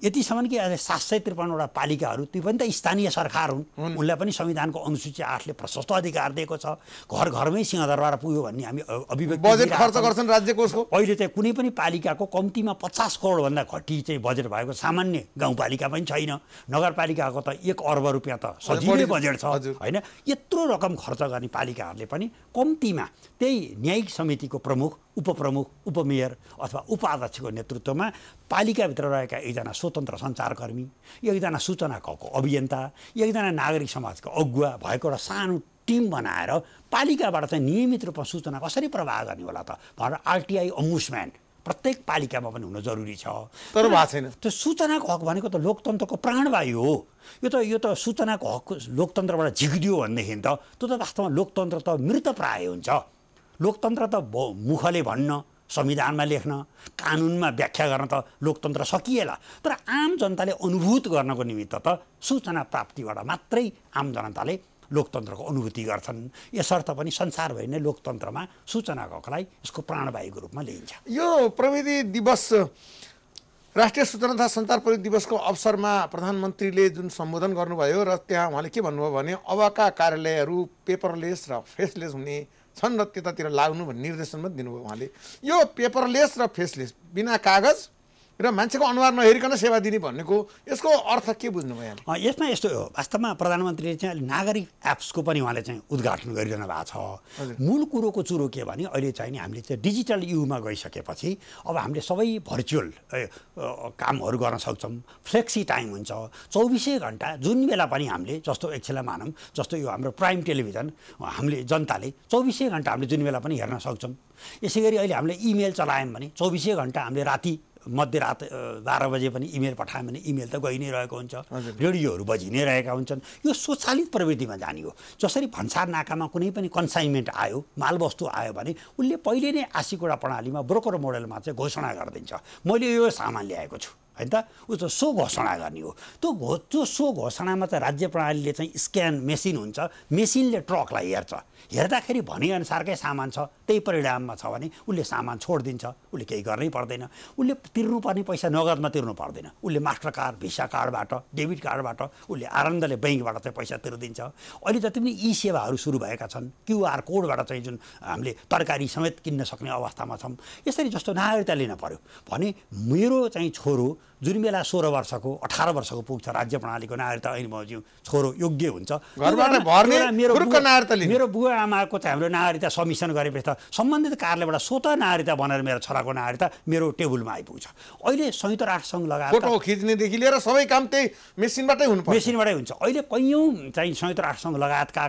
यतिसम्म कि अहिले 753वटा पालिकाहरू ती पनि त स्थानीय सरकार हुन्, उनलाई पनि संविधानको अनुसूची 8ले प्रशस्त अधिकार दिएको छ। घर घरमै सिंहदरबार पुग्यो भन्ने हामी अभिव्यक्ति बजेट खर्च गर्छन् राज्य कोषको। अहिले चाहिँ कुनै पनि पालिकाको कम्तीमा 50 करोडभन्दा घटी चाहिँ बजेट भएको सामान्य गाउँपालिका पनि छैन। नगरपालिकाको त 1 अर्ब रुपियाँ त सजिलै बजेट छ होइन। यत्रो रकम खर्च गर्ने पालिकाहरूले पनि कम्तीमा त्यही न्यायिक समितिको प्रमुख, उपप्रमुख, उपमेयर अथवा उपाध्यक्षको नेतृत्वमा पालिकाभित्र रहेका एकजना स्वतन्त्र सञ्चारकर्मी, एकजना सूचनाको अभियन्ता, एकजना नागरिक समाजको अगुवा भएको एउटा सानो टिम बनाएर पालिकाबाट चाहिँ नियमित रूपमा सूचना कसरी प्रवाह गर्ने होला त भनेर आरटिआई अम्बुड्सम्यान प्रत्येक पालिकामा पनि हुन जरुरी छ। तर भएको छैन। त्यो सूचनाको हक भनेको त लोकतन्त्रको प्राणवायु हो। यो त सूचनाको हक लोकतन्त्रबाट झिकिदियो भनेदेखि त त्यो त वास्तवमा लोकतन्त्र त मृतप्राय हुन्छ। लोकतन्त्र त मुखले भन्न, संविधानमा लेख्न, कानुनमा व्याख्या गर्न त लोकतन्त्र सकिएला। तर आम जनताले अनुभूत गर्नको निमित्त त सूचना प्राप्तिबाट मात्रै आम जनताले लोकतन्त्रको अनुभूति गर्छन्। यसर्थ पनि संसारभरि नै लोकतन्त्रमा सूचनाको हकलाई यसको प्राणवायुको रूपमा लिइन्छ। यो प्रविधि दिवस, राष्ट्रिय सूचना तथा सञ्चार प्रविधि दिवसको अवसरमा प्रधानमन्त्रीले जुन सम्बोधन गर्नुभयो र त्यहाँ उहाँले के भन्नुभयो भने अबका कार्यालयहरू पेपरलेस र फेसलेस हुने छन् र त्यतातिर लाग्नु भन्ने निर्देशन पनि दिनुभयो उहाँले। यो पेपरलेस र फेसलेस, बिना कागज र मान्छेको अनुहार नहेरिकन सेवा दिने भन्नेको यसको अर्थ के बुझ्नुभयो? यसमा यस्तो हो, वास्तवमा प्रधानमन्त्रीले चाहिँ नागरिक एप्सको पनि उहाँले चाहिँ उद्घाटन गरिरहनु भएको छ। मूल कुरोको चुरो के भने अहिले चाहिँ नि हामीले चाहिँ डिजिटल युगमा गइसकेपछि अब हामीले सबै भर्चुअल कामहरू गर्न सक्छौँ। फ्लेक्सी टाइम हुन्छ, 24 घन्टा जुन बेला पनि हामीले, जस्तो एकछिनलाई मानौँ जस्तो यो हाम्रो प्राइम टेलिभिजन हामीले जनताले 24 घन्टा हामीले जुन बेला पनि हेर्न सक्छौँ। यसै गरी अहिले हामीले इमेल चलायौँ भने 24 घन्टा हामीले राति मध्यरात 12 बजे पनि इमेल पठायौँ भने इमेल त गइ नै रहेको हुन्छ, रेडियोहरू बजि नै रहेका हुन्छन्। यो स्वचालित प्रवृत्तिमा जाने हो। जसरी भन्सार नाकामा कुनै पनि कन्साइनमेन्ट आयो, मालवस्तु आयो भने उसले पहिले नै आशीकुडा प्रणालीमा ब्रोकर मोडलमा चाहिँ घोषणा गरिदिन्छ, मैले यो सामान ल्याएको छु, होइन त। उसो सो घोषणा गर्ने हो। त्यो सो घोषणामा चाहिँ राज्य प्रणालीले चाहिँ स्क्यान मेसिन हुन्छ, मेसिनले ट्रकलाई हेर्छ, हेर्दाखेरि भनेअनुसारकै सामान छ, त्यही परिणाममा छ भने उसले सामान छोडिदिन्छ, उसले केही गर्नै पर्दैन। उसले तिर्नुपर्ने पैसा नगदमा तिर्नु पर्दैन, उसले मास्टर कार्ड, भिसा कार्डबाट, डेबिट कार्डबाट उसले आनन्दले ब्याङ्कबाट चाहिँ पैसा तिर्दिन्छ। अहिले जति पनि ई सेवाहरू सुरु भएका छन्, क्युआर कोडबाट चाहिँ जुन हामीले तरकारी समेत किन्न सक्ने अवस्थामा छौँ। यसरी जस्तो नागरिकता लिन पर्यो भने मेरो चाहिँ छोरो जुन बेला 16 वर्षको 18 वर्षको पुग्छ, राज्य प्रणालीको नागरिकता ऐन बमोजिम छोरो योग्य हुन्छ, मेरो बुवा आमाको चाहिँ हाम्रो नागरिकता सबमिसन गरेपछि त सम्बन्धित कार्यालयबाट स्वतः नागरिकता बनेर मेरो छोराको नागरिकता मेरो टेबलमा आइपुग्छ। अहिले संयुक्त राष्ट्र सङ्घ लगाएर फोटो खिच्नेदेखि लिएर सबै काम त्यही मेसिनबाटै हुनुपर्छ, मेसिनबाटै हुन्छ। अहिले कैयौँ चाहिँ संयुक्त राष्ट्र सङ्घ लगायतका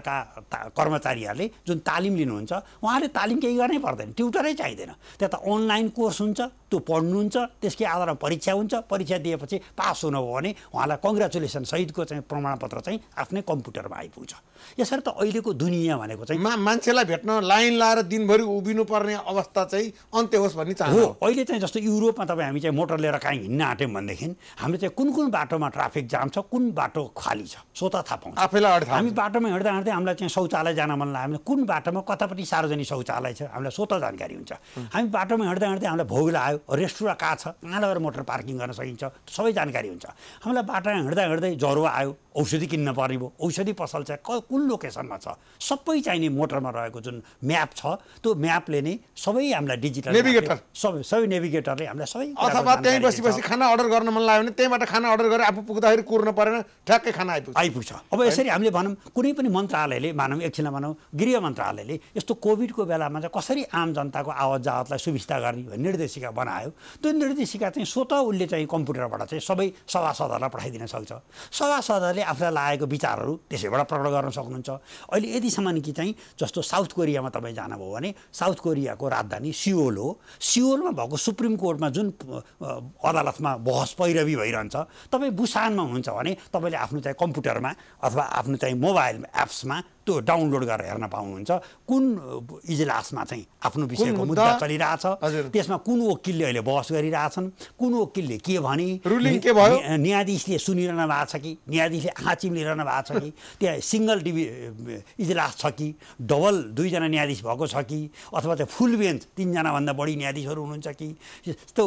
कर्मचारीहरूले जुन तालिम लिनुहुन्छ उहाँले तालिम केही गर्नै पर्दैन, ट्युटरै चाहिँदैन। त्यहाँ त अनलाइन कोर्स हुन्छ, त्यो पढ्नुहुन्छ, त्यसकै आधारमा परीक्षा हुन्छ, परीक्षा दिएपछि पास हुनुभयो भने उहाँलाई कङ्ग्रेचुलेसन सहितको चाहिँ प्रमाणपत्र चाहिँ आफ्नै कम्प्युटरमा आइपुग्छ। यसरी त अहिलेको दुनियाँ भनेको चाहिँ मान्छेलाई भेट्न लाइन लाएर दिनभरि उभिनु पर्ने अवस्था चाहिँ अन्त्य होस् भन्ने चाहना हो। अहिले चाहिँ जस्तो युरोपमा तपाईँ हामी चाहिँ मोटर लिएर काहीँ हिँड्न आँट्यौँ भनेदेखि हामीले चाहिँ कुन कुन बाटोमा ट्राफिक जाम छ, कुन बाटो खाली छ स्वतः थाहा पाउँछ। हामी बाटोमा हिँड्दा हिँड्दै हामीलाई चाहिँ शौचालय जान मन लाग्यो भने कुन बाटोमा कतापट्टि सार्वजनिक शौचालय छ हामीलाई स्वतः जानकारी हुन्छ। हामी बाटोमा हिँड्दा हिँड्दै हामीलाई भोग लाग्यो, रेस्टुरेन्ट कहाँ छ, कहाँ लगेर मोटर पार्किङ गर्न सकिन्छ, सबै जानकारी हुन्छ। हामीलाई बाटोमा हिँड्दा हिँड्दै ज्वरो आयो, औषधि किन्न पर्ने भयो, औषधि पसल चाहिँ कुन लोकेसनमा छ सबै चाहिने मोटरमा रहेको जुन म्याप छ त्यो म्यापले नै सबै हामीलाई डिजिटल नेभिगेटर सबै नेभिगेटरले हामीलाई सबै। अथवा त्यहीँ बसी बसी खाना अर्डर गर्न मन लाग्यो भने त्यहीँबाट खाना अर्डर गरेर आफू पुग्दाखेरि कुर्न परेन, ठ्याक्कै खाना आइपुग्छ। अब यसरी हामीले भनौँ कुनै पनि मन्त्रालयले मानौँ एकछिनमा भनौँ गृह मन्त्रालयले यस्तो कोभिडको बेलामा चाहिँ कसरी आम जनताको आवत जावतलाई सुविस्ता गर्ने भन्ने निर्देशिका बनायो। त्यो निर्देशिका चाहिँ स्वतः उसले चाहिँ कम्प्युटरबाट चाहिँ सबै सभासदहरूलाई पठाइदिन सक्छ। सभासदहरूले आफूलाई लागेको विचारहरू त्यसैबाट प्रकट गर्न सक्नुहुन्छ। अहिले यतिसम्म कि चाहिँ जस्तो साउथ कोरियामा तपाईँ जानुभयो भने साउथ कोरियाको राजधानी सियोल हो। सियोलमा भएको सुप्रिम कोर्टमा जुन अदालतमा बहस पैरवी भइरहन्छ, तपाईँ बुसानमा हुनुहुन्छ भने तपाईँले आफ्नो चाहिँ कम्प्युटरमा अथवा आफ्नो चाहिँ मोबाइल एप्समा त्यो डाउनलोड गरेर हेर्न पाउनुहुन्छ कुन इजलासमा चाहिँ आफ्नो विषयको मुद्दा चलिरहेछ, त्यसमा कुन वकिलले अहिले बहस गरिरहेछन्, कुन वकिलले के भने, रुलिङ के भयो, न्यायाधीशले सुनिरहनु भएको छ कि, न्यायाधीशले आँखा चिम्लिरहनु भएको छ कि, त्यहाँ सिङ्गल इजलास छ कि, डबल 2 जना न्यायाधीश भएको छ कि, अथवा चाहिँ फुल बेन्च 3 जनाभन्दा बढी न्यायाधीशहरू हुनुहुन्छ कि, त्यो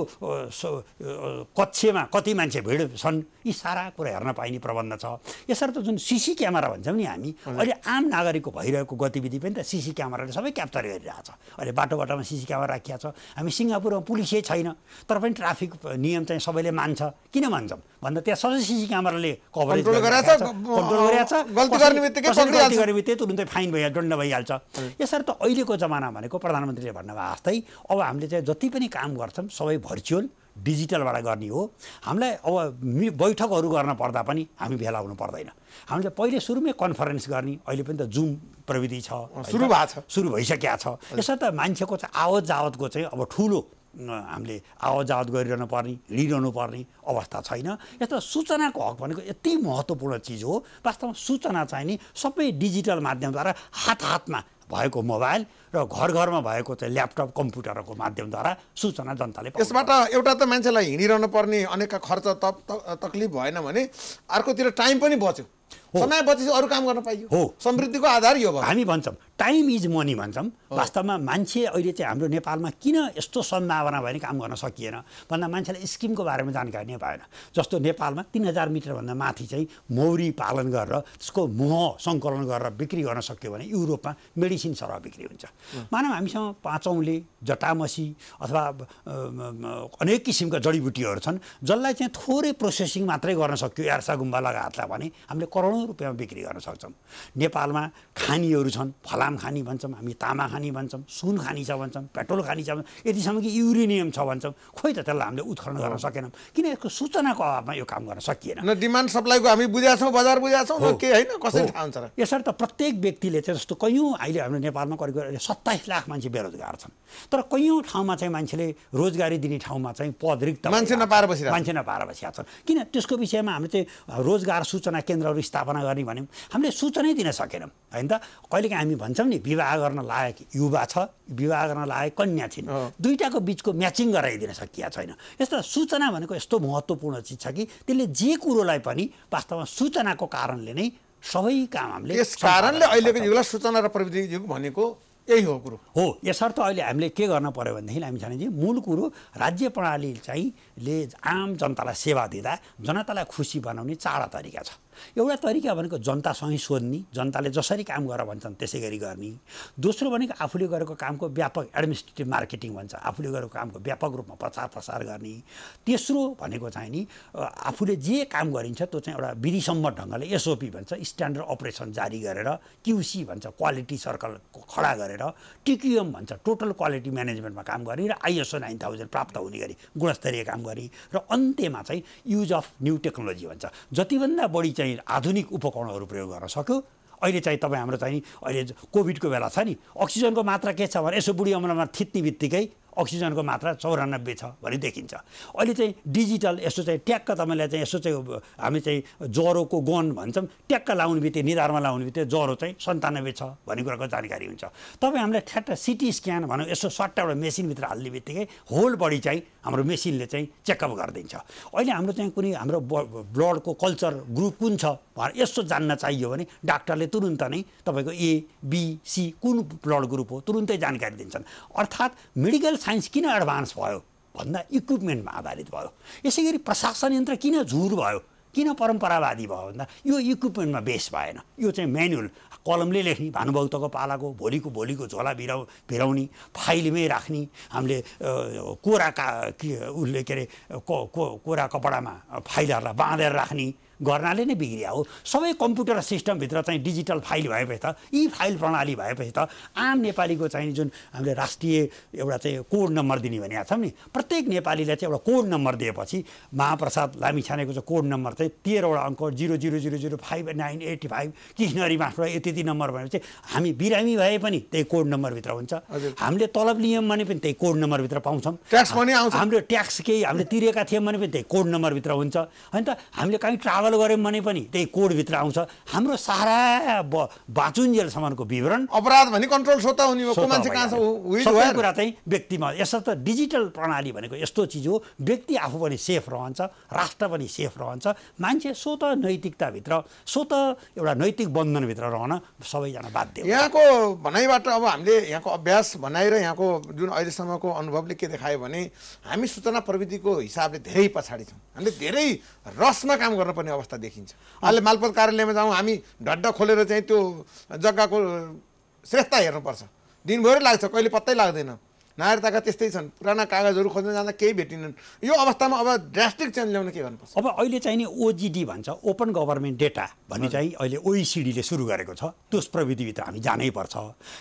कक्षमा कति मान्छे भिड छन्, यी सारा कुरा हेर्न पाइने प्रबन्ध छ। यसर्थ जुन सिसी क्यामेरा भन्छौँ नि हामी, अहिले आम नागरिकको भइरहेको गतिविधि पनि त सिसी क्यामेराले सबै क्याप्चर गरिरहेछ। अहिले बाटो बाटोमा सिसी क्यामेरा राखिया छ। हामी सिङ्गापुरमा पुलिसै छैन तर पनि ट्राफिक नियम चाहिँ सबैले मान्छ। किन मान्छौँ भन्दा त्यहाँ सबै सिसी क्यामेराले कभरेज गरिरहेछ, कन्ट्रोल गरिरहेछ। गल्ती गर्ने बित्तिकै तुरुन्तै फाइन भइहाल्छ, दण्ड भइहाल्छ। यसर्थ अहिलेको जमाना भनेको प्रधानमन्त्रीले भन्नुभयो जस्तै अब हामीले चाहिँ जति पनि काम गर्छौँ सबै भर्चुअल डिजिटलबाट गर्ने हो। हामीलाई अब बैठकहरू गर्न पर्दा पनि हामी भेला हुनु पर्दैन। हामीले पहिले सुरुमै कन्फरेन्स गर्ने, अहिले पनि त जुम प्रविधि छ, सुरु भइसकेको छ। यसर्थ मान्छेको चाहिँ आवत जावतको चाहिँ अब ठुलो हामीले आवत गरिरहनु पर्ने हिँडिरहनु पर्ने अवस्था छैन। यस्तो सूचनाको हक भनेको यति महत्त्वपूर्ण चिज हो। वास्तवमा सूचना चाहिँ नि सबै डिजिटल माध्यमद्वारा हातमा भएको मोबाइल र घर घरमा भएको चाहिँ ल्यापटप कम्प्युटरको माध्यमद्वारा सूचना जनताले पाउँछ। यसबाट एउटा त मान्छेलाई हिँडिरहनु पर्ने अनेकका खर्च तकलिफ भएन भने अर्कोतिर टाइम पनि बच्यो, समय बचेपछि अरू काम गर्न पाइयो। हो, समृद्धिको आधार यो भयो। हामी भन्छौँ टाइम इज मनी भन्छौँ। वास्तवमा मान्छे अहिले चाहिँ हाम्रो नेपालमा किन यस्तो सम्भावना भयो भने काम गर्न सकिएन भन्दा मान्छेलाई स्किमको बारेमा जानकारी नै पाएन। जस्तो नेपालमा 3000 मिटरभन्दा माथि चाहिँ मौरी पालन गरेर त्यसको मह सङ्कलन गरेर बिक्री गर्न सक्यो भने युरोपमा मेडिसिन सरह बिक्री हुन्छ। मानव हामीसँग पाँचौँले जटामसी अथवा अनेक किसिमका जडीबुटीहरू छन् जसलाई चाहिँ थोरै प्रोसेसिङ मात्रै गर्न सक्यो यार्सा गुम्बा लगायतलाई भने हामीले करोडौँ रुपियाँमा बिक्री गर्न सक्छौँ। नेपालमा खानीहरू छन्, फलाम खानी भन्छौँ, हामी तामा खानी भन्छौँ, सुन खानी छ भन्छौँ, पेट्रोल खानी छ भन्छौँ, यतिसम्म कि युरेनियम छ भन्छौँ। खोइ त त्यसलाई हामीले उत्खनन गर्न सकेनौँ किन यसको सूचनाको अभावमा यो काम गर्न सकिएन। न डिमान्ड सप्लाईको हामी बुझेका छौँ, बजार बुझेका छौँ, न के होइन कसरी थाहा हुन्छ र। यसरी त प्रत्येक व्यक्तिले चाहिँ जस्तो कैयौँ अहिले हाम्रो नेपालमा करिब 27 लाख मान्छे बेरोजगार छन्, तर कैयौँ ठाउँमा चाहिँ मान्छेले रोजगारी दिने ठाउँमा चाहिँ पद रिक्त मान्छे नपाएर बसिरहेका छन्। किन त्यसको विषयमा हामीले चाहिँ रोजगार सूचना केन्द्रहरू स्थापना गर्ने भन्यौँ, हामीले सूचनै दिन सकेनौँ होइन त। कहिलेकाहीँ हामी भन्छौँ नि विवाह गर्न लायक युवा छ, विवाह गर्न लायक कन्या छिन्, दुईटाको बिचको म्याचिङ गराइदिन सकिया छैन। यस्तो सूचना भनेको यस्तो महत्त्वपूर्ण चिज छ कि त्यसले जे कुरोलाई पनि वास्तवमा सूचनाको कारणले नै सबै काम हामीले यस कारणले अहिलेको युगलाई सूचना र प्रविधि युग भनेको यही हो कुरो हो। यसर्थ अहिले हामीले के गर्न पर्यो भनेदेखि हामी जाने मूल कुरो राज्य प्रणाली चाहिँ आम जनतालाई सेवा दिँदा जनतालाई खुसी बनाउने चारवटा तरिका छ। एउटा तरिका भनेको जनतासँगै सोध्ने, जनताले जसरी काम गर भन्छन् त्यसै गरी गर्ने। दोस्रो भनेको आफूले गरेको कामको व्यापक एडमिनिस्ट्रेटिभ मार्केटिङ भन्छ, आफूले गरेको कामको व्यापक रूपमा प्रचार प्रसार गर्ने। तेस्रो भनेको चाहिँ नि आफूले जे काम गरिन्छ त्यो चाहिँ एउटा विधिसम्मत ढङ्गले एसओपी भन्छ स्ट्यान्डर्ड अपरेसन जारी गरेर, क्युसी भन्छ क्वालिटी सर्कल खडा गरेर, टिक्युएम भन्छ टोटल क्वालिटी म्यानेजमेन्टमा काम गर्ने र आइएसओ 9000 प्राप्त हुने गरी गुणस्तरीय काम गर्ने र अन्त्यमा चाहिँ युज अफ न्यू टेक्नोलोजी भन्छ। जतिभन्दा बढी चाहिँ आधुनिक उपकरणहरू प्रयोग गर्न सक्यो। अहिले चाहिँ तपाईँ हाम्रो चाहिँ अहिले कोभिडको बेला छ नि, अक्सिजनको मात्रा के छ भने यसो बुढी अमलामा थिच्ने बित्तिकै अक्सिजनको मात्रा 94 छ भने देखिन्छ। अहिले चाहिँ डिजिटल यसो चाहिँ ट्याक्क तपाईँलाई चाहिँ यसो चाहिँ हामी चाहिँ ज्वरोको गन भन्छौँ, ट्याक्क लाउने बित्तिकै निधारमा लाउने बित्तिकै ज्वरो चाहिँ 97 छ भन्ने कुराको जानकारी हुन्छ। तपाईँ हामीलाई ठ्याक्क सिटी स्क्यान भनौँ यसो सट्टा एउटा मेसिनभित्र हाल्ने बित्तिकै होल बडी चाहिँ हाम्रो मेसिनले चाहिँ चेकअप गरिदिन्छ। अहिले हाम्रो चाहिँ कुनै हाम्रो ब्लडको कल्चर ग्रुप कुन छ भनेर यसो जान्न चाहियो भने डाक्टरले तुरुन्त नै तपाईँको ए बी सी कुन ब्लड ग्रुप हो तुरुन्तै जानकारी दिन्छन्। अर्थात् मेडिकल साइन्स किन एडभान्स भयो भन्दा इक्विपमेन्टमा आधारित भयो। यसै गरी प्रशासन यन्त्र किन झुर भयो, किन परम्परावादी भयो भन्दा यो इक्विपमेन्टमा बेस भएन। यो चाहिँ म्यानुअल कलमले लेख्ने भानुभक्तको पालाको भोलिको झोला भिराउने फाइलमै राख्ने, हामीले कोरा उसले के अरे कोरा कपडामा फाइलहरूलाई बाँधेर राख्ने गर्नाले नै बिग्रिया हो। सबै कम्प्युटर सिस्टमभित्र चाहिँ डिजिटल फाइल भएपछि त यी फाइल प्रणाली भएपछि त आम नेपालीको चाहिँ जुन हामीले राष्ट्रिय एउटा चाहिँ कोड नम्बर दिने भनेको छौँ नि, प्रत्येक नेपालीलाई चाहिँ एउटा कोड नम्बर दिएपछि महाप्रसाद लामिछानेको चाहिँ कोड नम्बर चाहिँ 13वटा अङ्क 000059885 कृष्णहरि मास्टर यति नम्बर भनेपछि हामी बिरामी भए पनि त्यही कोड नम्बरभित्र हुन्छ। हामीले तलब लियौँ भने पनि त्यही कोड नम्बरभित्र पाउँछौँ। ट्याक्स पनि आउँछ, हाम्रो ट्याक्स केही हामीले तिरेका थियौँ भने पनि त्यही कोड नम्बरभित्र हुन्छ होइन त। हामीले कहीँ ट्राभल गऱ्यौँ भने पनि त्यही कोडभित्र आउँछ। हाम्रो सारा बाँचुन्जेलसम्मको विवरण अपराध भने कन्ट्रोल स्वतः हुने हो, को मान्छे कहाँ छ सबै कुरा चाहिँ व्यक्तिमा। यसर्थ डिजिटल प्रणाली भनेको यस्तो चिज हो व्यक्ति आफू पनि सेफ रहन्छ, राष्ट्र पनि सेफ रहन्छ, मान्छे स्वतः नैतिकताभित्र स्वतः एउटा नैतिक बन्धनभित्र रहन सबैजना बाध्य। यहाँको भनाइबाट अब हामीले यहाँको अभ्यास भनाइ र यहाँको जुन अहिलेसम्मको अनुभवले के देखायो भने हामी सूचना प्रविधिको हिसाबले धेरै पछाडि छौँ। हामीले धेरै रसमा काम गर्नुपर्ने अवस्था देखिन्छ। अहिले मालपोत कार्यालयमा जाउँ हामी ढड्ड खोलेर चाहिँ त्यो जग्गाको श्रेष्ठता हेर्नुपर्छ, दिनभरि लाग्छ, कहिले पत्तै लाग्दैन। नागरिकताका त्यस्तै छन्, पुराना कागजहरू खोज्न जाँदा केही भेटिनन्। यो अवस्थामा अब ड्रास्टिक चेन्ज ल्याउन के गर्नुपर्छ? अब अहिले चाहिँ नि ओजिडी भन्छ ओपन गभर्मेन्ट डेटा भन्ने चाहिँ अहिले ओइसिडीले सुरु गरेको छ। त्यस प्रविधिभित्र हामी जानै पर्छ।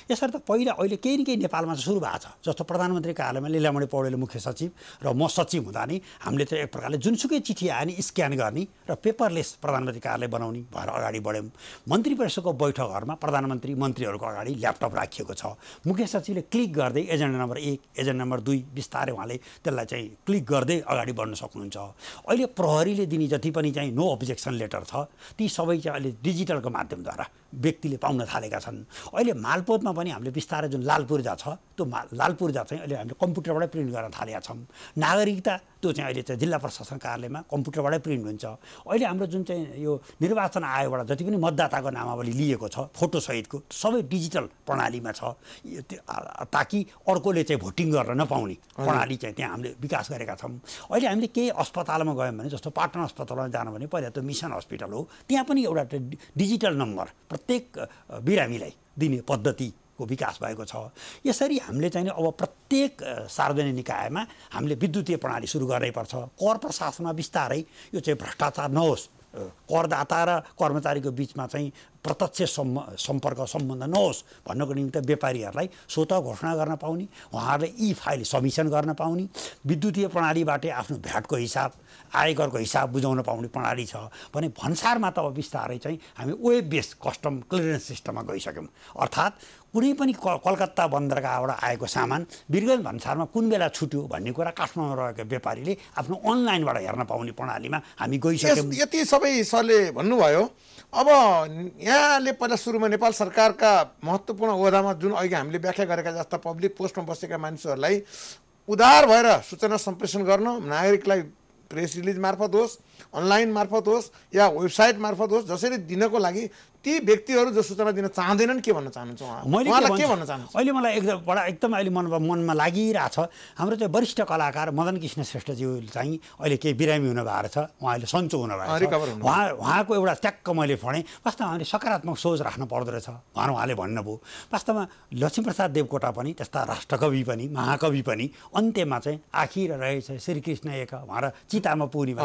यसर्थ पहिला अहिले केही न केही नेपालमा सुरु भएको छ। जस्तो प्रधानमन्त्री कार्यालयमा लीलामणि पौडेल मुख्य सचिव र म सचिव हुँदा नि हामीले चाहिँ एक प्रकारले जुनसुकै चिठी आयो नि स्क्यान गर्ने र पेपरलेस प्रधानमन्त्री कार्यालय बनाउने भएर अगाडि बढ्यौँ। मन्त्री परिषदको बैठकहरूमा प्रधानमन्त्री मन्त्रीहरूको अगाडि ल्यापटप राखिएको छ। मुख्य सचिवले क्लिक गर्दै एजेन्डा नम्बर 1 एजेन्डा नम्बर 2 बिस्तारै उहाँले त्यसलाई चाहिँ क्लिक गर्दै अगाडि बढ्न सक्नुहुन्छ। अहिले प्रहरीले दिने जति पनि चाहिँ नो अब्जेक्सन लेटर छ ती सबै चाहिँ अहिले डिजिटलको माध्यमद्वारा व्यक्तिले पाउन थालेका छन्। अहिले मालपोतमा पनि हामीले बिस्तारै जुन लाल पूर्जा छ त्यो लाल पूर्जा चाहिँ अहिले हामीले कम्प्युटरबाटै प्रिन्ट गर्न थालेका छौँ। नागरिकता त्यो चाहिँ अहिले चाहिँ जिल्ला प्रशासन कार्यालयमा कम्प्युटरबाटै प्रिन्ट हुन्छ। अहिले हाम्रो जुन चाहिँ यो निर्वाचन आयोगबाट जति पनि मतदाताको नामावली लिएको छ फोटोसहितको सबै डिजिटल प्रणालीमा छ ताकि अर्कोले चाहिँ भोटिङ गर्न नपाउने प्रणाली चाहिँ त्यहाँ हामीले विकास गरेका छौँ। अहिले हामीले केही अस्पतालमा गयौँ भने जस्तो पाटन अस्पतालमा जानु भने पहिला त्यो मिसन हस्पिटल हो, त्यहाँ पनि एउटा डिजिटल नम्बर प्रत्येक बिरामीलाई दिने पद्धतिको विकास भएको छ। यसरी हामीले चाहिँ अब प्रत्येक सार्वजनिक निकायमा हामीले विद्युतीय प्रणाली सुरु गर्नैपर्छ। कर प्रशासनमा बिस्तारै यो चाहिँ भ्रष्टाचार नहोस्, करदाता र कर्मचारीको बिचमा चाहिँ प्रत्यक्ष सम्पर्क सम्बन्ध नहोस् भन्नको निमित्त व्यापारीहरूलाई स्वत घोषणा गर्न पाउने, उहाँहरूले ई फाइल सबमिसन गर्न पाउने, विद्युतीय प्रणालीबाटै आफ्नो भ्याटको हिसाब आयकरको हिसाब बुझाउन पाउने प्रणाली छ भने भन्सारमा त अब बिस्तारै चाहिँ हामी वेब बेस्ड कस्टम क्लियरेन्स सिस्टममा गइसक्यौँ। अर्थात् कुनै पनि कलकत्ता बन्दरगाहबाट आएको सामान वीरगञ्ज भन्सारमा कुन बेला छुट्यो भन्ने कुरा काठमाडौँमा रहेको व्यापारीले आफ्नो अनलाइनबाट हेर्न पाउने प्रणालीमा हामी गइसक्यौँ। यति सबै सरले भन्नुभयो। अब यहाँले पहिला सुरुमा नेपाल सरकारका महत्त्वपूर्ण ओहदामा जुन अहिले हामीले व्याख्या गरेका जस्ता पब्लिक पोस्टमा बसेका मानिसहरूलाई उदार भएर सूचना सम्प्रेषण गर्न नागरिकलाई प्रेस रिलिज मार्फत होस्, अनलाइन मार्फत होस् या वेबसाइट मार्फत होस्, जसरी दिनको लागि ती व्यक्तिहरू जो सूचना दिन चाहँदैनन् के भन्न चाहनुहुन्छ उहाँलाई के भन्न चाहनुहुन्छ? अहिले मलाई एकदम अहिले मनमा लागिरहेछ हाम्रो चाहिँ वरिष्ठ कलाकार मदन कृष्ण श्रेष्ठज्यू चाहिँ अहिले केही बिरामी हुनु भएको छ, उहाँले सन्चो हुनुभएको छ। उहाँको एउटा ट्याक्क मैले पढेँ, वास्तवमा हामीले सकारात्मक सोच राख्नु पर्दो रहेछ उहाँले भन्नुभयो। वास्तवमा लक्ष्मीप्रसाद देवकोटा पनि त्यस्ता राष्ट्रकवि पनि महाकवि पनि अन्त्यमा चाहिँ आखिर रहेछ श्रीकृष्ण एक उहाँ चितामा पुग्ने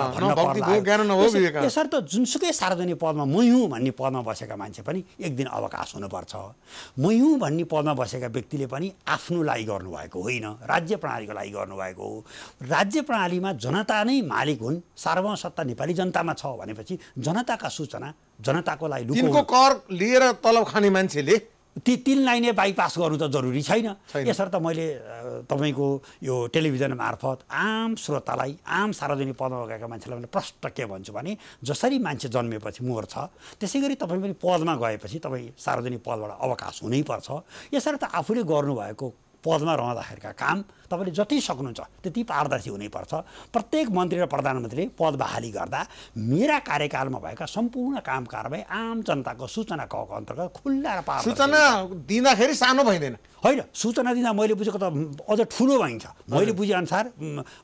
यसर्थ जुनसुकै सार्वजनिक पदमा मै हुँ भन्ने पदमा बसेका मान्छे पनि एक दिन अवकाश हुनुपर्छ। मै हुँ भन्ने पदमा बसेका व्यक्तिले पनि आफ्नो लागि गर्नुभएको होइन, राज्य प्रणालीको लागि गर्नुभएको हो। राज्य प्रणालीमा जनता नै मालिक हुन्, सार्वभौम सत्ता नेपाली जनतामा छ भनेपछि जनताका सूचना जनताको लागि तिनको कर लिएर तलब खाने मान्छेले तिनलाई नै बाइपास गर्नु त जरुरी छैन। यसर्थ मैले तपाईँको यो टेलिभिजन मार्फत आम श्रोतालाई आम सार्वजनिक पदमा गएका मान्छेलाई मैले प्रष्ट के भन्छु भने जसरी मान्छे जन्मेपछि मर्छ त्यसै गरी तपाईँ पनि पदमा गएपछि तपाईँ सार्वजनिक पदबाट अवकाश हुनैपर्छ। यसर्थ आफूले गर्नुभएको पदमा रहँदाखेरिका काम तपाईँले जति सक्नुहुन्छ त्यति पारदर्शी हुनैपर्छ। प्रत्येक मन्त्री र प्रधानमन्त्रीले पद बहाली गर्दा मेरा कार्यकालमा भएका सम्पूर्ण काम कारबाही आम जनताको सूचनाको हक अन्तर्गत खुल्ला र पारदर्शी। सूचना दिँदाखेरि सानो भइँदैन होइन, सूचना दिँदा मैले बुझेको त अझ ठुलो भइन्छ। मैले बुझेअनुसार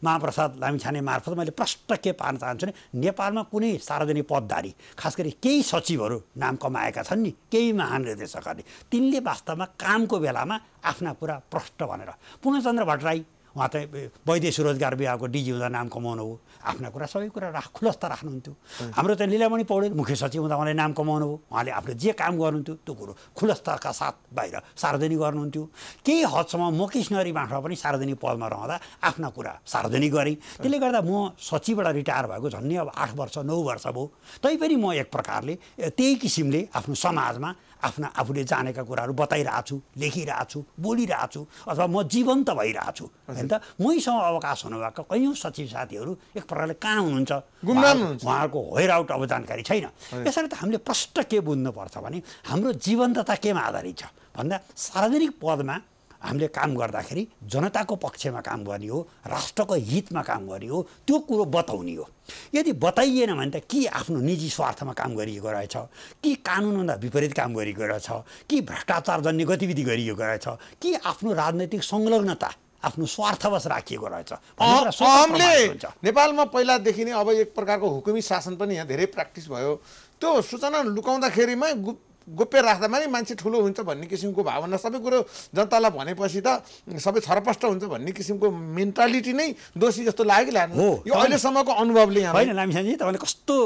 महाप्रसाद लामिछाने मार्फत मैले प्रष्ट के पार्न चाहन्छु भने नेपालमा कुनै सार्वजनिक पदधारी खास गरी केही सचिवहरू नाम कमाएका छन् नि, केही महानिर्देशकहरूले तिनले वास्तवमा कामको बेलामा आफ्ना कुरा प्रष्ट भनेर पूर्णचन्द्र भट्टराई उहाँ चाहिँ वैदेशिक रोजगार विभागको डिजी हुँदा नाम कमाउनु हो, आफ्ना कुरा सबै कुरा खुलस्त राख्नुहुन्थ्यो। हाम्रो चाहिँ लीलामणि पौडेल मुख्य सचिव हुँदा उहाँले नाम कमाउनु हो, उहाँले आफूले जे काम गर्नुहुन्थ्यो त्यो कुरो खुलस्तका साथ बाहिर सार्वजनिक गर्नुहुन्थ्यो। केही हदसम्म म कृष्णहरि बाँठमा पनि सार्वजनिक पदमा रहँदा आफ्ना कुरा सार्वजनिक गरेँ। त्यसले गर्दा म सचिवबाट रिटायर भएको झन्डै अब 8 वर्ष 9 वर्ष भयो। तैपनि म एक प्रकारले त्यही किसिमले आफ्नो समाजमा आफूले जानेका कुराहरू बताइरहेको छु, लेखिरहेको छु, बोलिरहेको छु अथवा म जीवन्त भइरहेको छु होइन त। मैसँग अवकाश हुनुभएको कैयौँ सचिव साथीहरू एक प्रकारले कहाँ हुनुहुन्छ, उहाँहरूको होयर आउट अब जानकारी छैन। यसरी त हामीले प्रष्ट के बुझ्नुपर्छ भने हाम्रो जीवन्तता केमा आधारित छ भन्दा सार्वजनिक पदमा हामीले काम गर्दाखेरि जनताको पक्षमा काम गर्ने हो, राष्ट्रको हितमा काम गर्ने हो, त्यो कुरो बताउने हो। यदि बताइएन भने त कि आफ्नो निजी स्वार्थमा काम गरिएको रहेछ, कि कानुनभन्दा विपरीत काम गरिएको रहेछ, कि भ्रष्टाचारजन्य गतिविधि गरिएको रहेछ, कि आफ्नो राजनैतिक संलग्नता आफ्नो स्वार्थवश राखिएको रहेछ। नेपालमा पहिलादेखि नै अब एक प्रकारको हुकुमी शासन पनि यहाँ धेरै प्र्याक्टिस भयो। त्यो सूचना लुकाउँदाखेरिमा गोप्य राख्दामा नै मान्छे ठुलो हुन्छ भन्ने किसिमको भावना सबै कुरो जनतालाई भनेपछि त सबै छरपष्ट हुन्छ भन्ने किसिमको मेन्टालिटी नै दोषी जस्तो लाग्यो यो अहिलेसम्मको अनुभवले यहाँ होइन। लामिछानेजी तपाईँले कस्तो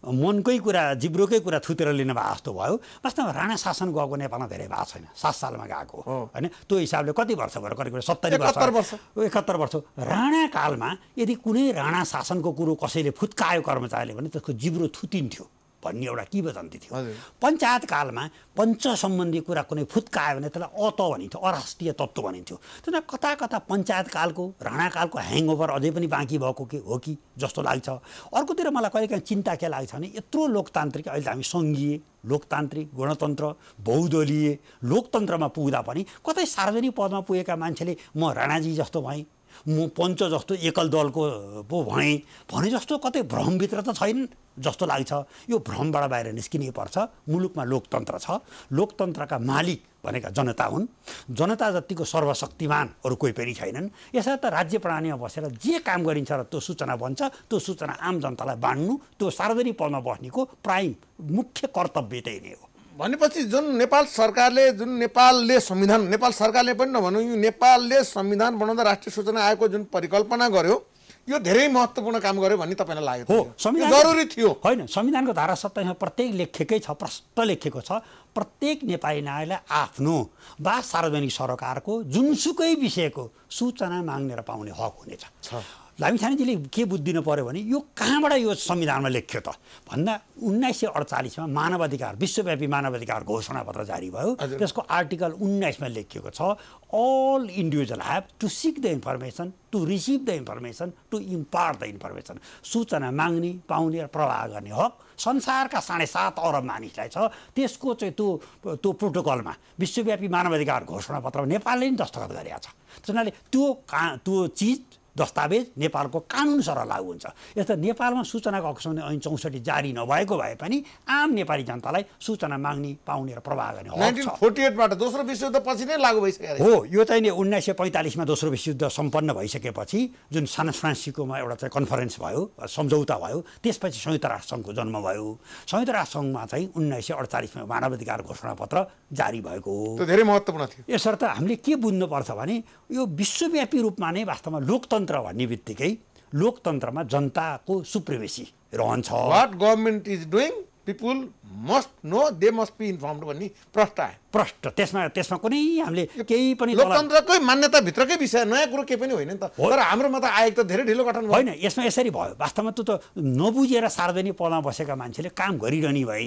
मनकै कुरा जिब्रोकै कुरा थुतेर लिनु भएको जस्तो भयो। वास्तवमा राणा शासन गएको नेपालमा धेरै भएको छैन, 7 सालमा गएको होइन। त्यो हिसाबले कति वर्ष भयो, करिब 70 वर्ष 71 वर्ष। राणा कालमा यदि कुनै राणा शासनको कुरो कसैले फुत्कायो कर्मचारीले भने त्यसको जिब्रो थुतिन्थ्यो भन्ने एउटा किंवदन्ती थियो। पञ्चायत कालमा पञ्च सम्बन्धी कुरा कुनै फुत्का आयो भने त्यसलाई अत भनिन्थ्यो, अराष्ट्रिय तत्त्व भनिन्थ्यो। त्यसमा कता कता पञ्चायत कालको राणाकालको ह्याङओभर अझै पनि बाँकी भएको हो कि जस्तो लाग्छ। अर्कोतिर मलाई कहिलेकाहीँ चिन्ता के लाग्छ भने यत्रो लोकतान्त्रिक, अहिले हामी सङ्घीय लोकतान्त्रिक गणतन्त्र बहुदलीय लोकतन्त्रमा पुग्दा पनि कतै सार्वजनिक पदमा पुगेका मान्छेले म राणाजी जस्तो भएँ, म पञ्च जस्तो एकल दलको पो भएँ भने जस्तो कतै भ्रमभित्र त छैन जस्तो लाग्छ। यो भ्रमबाट बाहिर निस्किनै पर्छ। मुलुकमा लोकतन्त्र छ, लोकतन्त्रका मालिक भनेका जनता हुन्, जनता जतिको सर्वशक्तिमान अरू कोही पनि छैनन्। यसर्थ राज्य प्रणालीमा बसेर जे काम गरिन्छ र त्यो सूचना बन्छ, त्यो सूचना आम जनतालाई बाँड्नु त्यो सार्वजनिक पदमा बस्नेको प्राइम मुख्य कर्तव्य त्यही नै हो। भनेपछि जुन नेपाल सरकारले पनि नभनौँ, यो नेपालले संविधान बनाउँदा राष्ट्रिय सूचना आयोगको जुन परिकल्पना गर्यो यो धेरै महत्त्वपूर्ण काम गर्यो भन्ने तपाईँलाई लाग्यो? हो, संविधान जरुरी थियो। होइन, संविधानको धारा 27मा प्रत्येक लेखेकै छ, प्रष्ट लेखेको छ, प्रत्येक नेपाली नागरिकलाई आफ्नो वा सार्वजनिक सरकारको जुनसुकै विषयको सूचना माग्ने र पाउने हक हुनेछ। लामिछानेजीले के बुझ्दिनु पर्यो भने यो कहाँबाट यो संविधानमा लेख्यो त भन्दा 1948मा मानवाधिकार विश्वव्यापी मानवाधिकार घोषणापत्र जारी भयो। त्यसको आर्टिकल 19मा लेखिएको छ, all individual have to seek the information, to receive the information, to impart the information. सूचना माग्ने, पाउने र प्रवाह गर्ने हक संसारका 7.5 अरब मानिसलाई छ। त्यसको चाहिँ त्यो प्रोटोकलमा विश्वव्यापी मानवाधिकार घोषणापत्र नेपालले नि दस्तखत गरेका छ। त्यसैले त्यो चिज दस्तावेज नेपालको कानुन सर लागू हुन्छ। यस्तो नेपालमा सूचनाको हक सम्बन्धी ऐन 64 जारी नभएको भए पनि आम नेपाली जनतालाई सूचना माग्ने, पाउने र प्रवाह गर्ने हक छ। 1948बाट दोस्रो विश्वयुद्ध पछि नै लागू भइसक्यो। हो, यो चाहिँ नि 1945मा दोस्रो विश्वयुद्ध सम्पन्न भइसकेपछि जुन सान फ्रान्सिस्कोमा एउटा चाहिँ कन्फरेन्स भयो, सम्झौता भयो, त्यसपछि संयुक्त राष्ट्रसङ्घको जन्म भयो। संयुक्त राष्ट्रसङ्घमा चाहिँ 1948मा मानवाधिकार घोषणापत्र जारी भएको हो। त्यो धेरै महत्त्वपूर्ण थियो। यसर्थ हामीले के बुझ्नुपर्छ भने यो विश्वव्यापी रूपमा नै वास्तवमा लोकतन्त्र भन्ने बित्तिकै लोकतन्त्रमा जनताको सुप्रिमेसी रहन्छ। What government is doing people must know, they must be informed भन्ने प्रष्ट त्यसमा कुनै हामीले केही पनि लोकतन्त्रकै मान्यताभित्रकै विषय, नयाँ कुरो केही पनि होइन नि त। तर हाम्रोमा त आयोग त धेरै ढिलो गठन भयो। होइन, यसमा यसरी भयो। वास्तवमा त्यो त नबुझेर सार्वजनिक पदमा बसेका मान्छेले काम गरिरहने भए,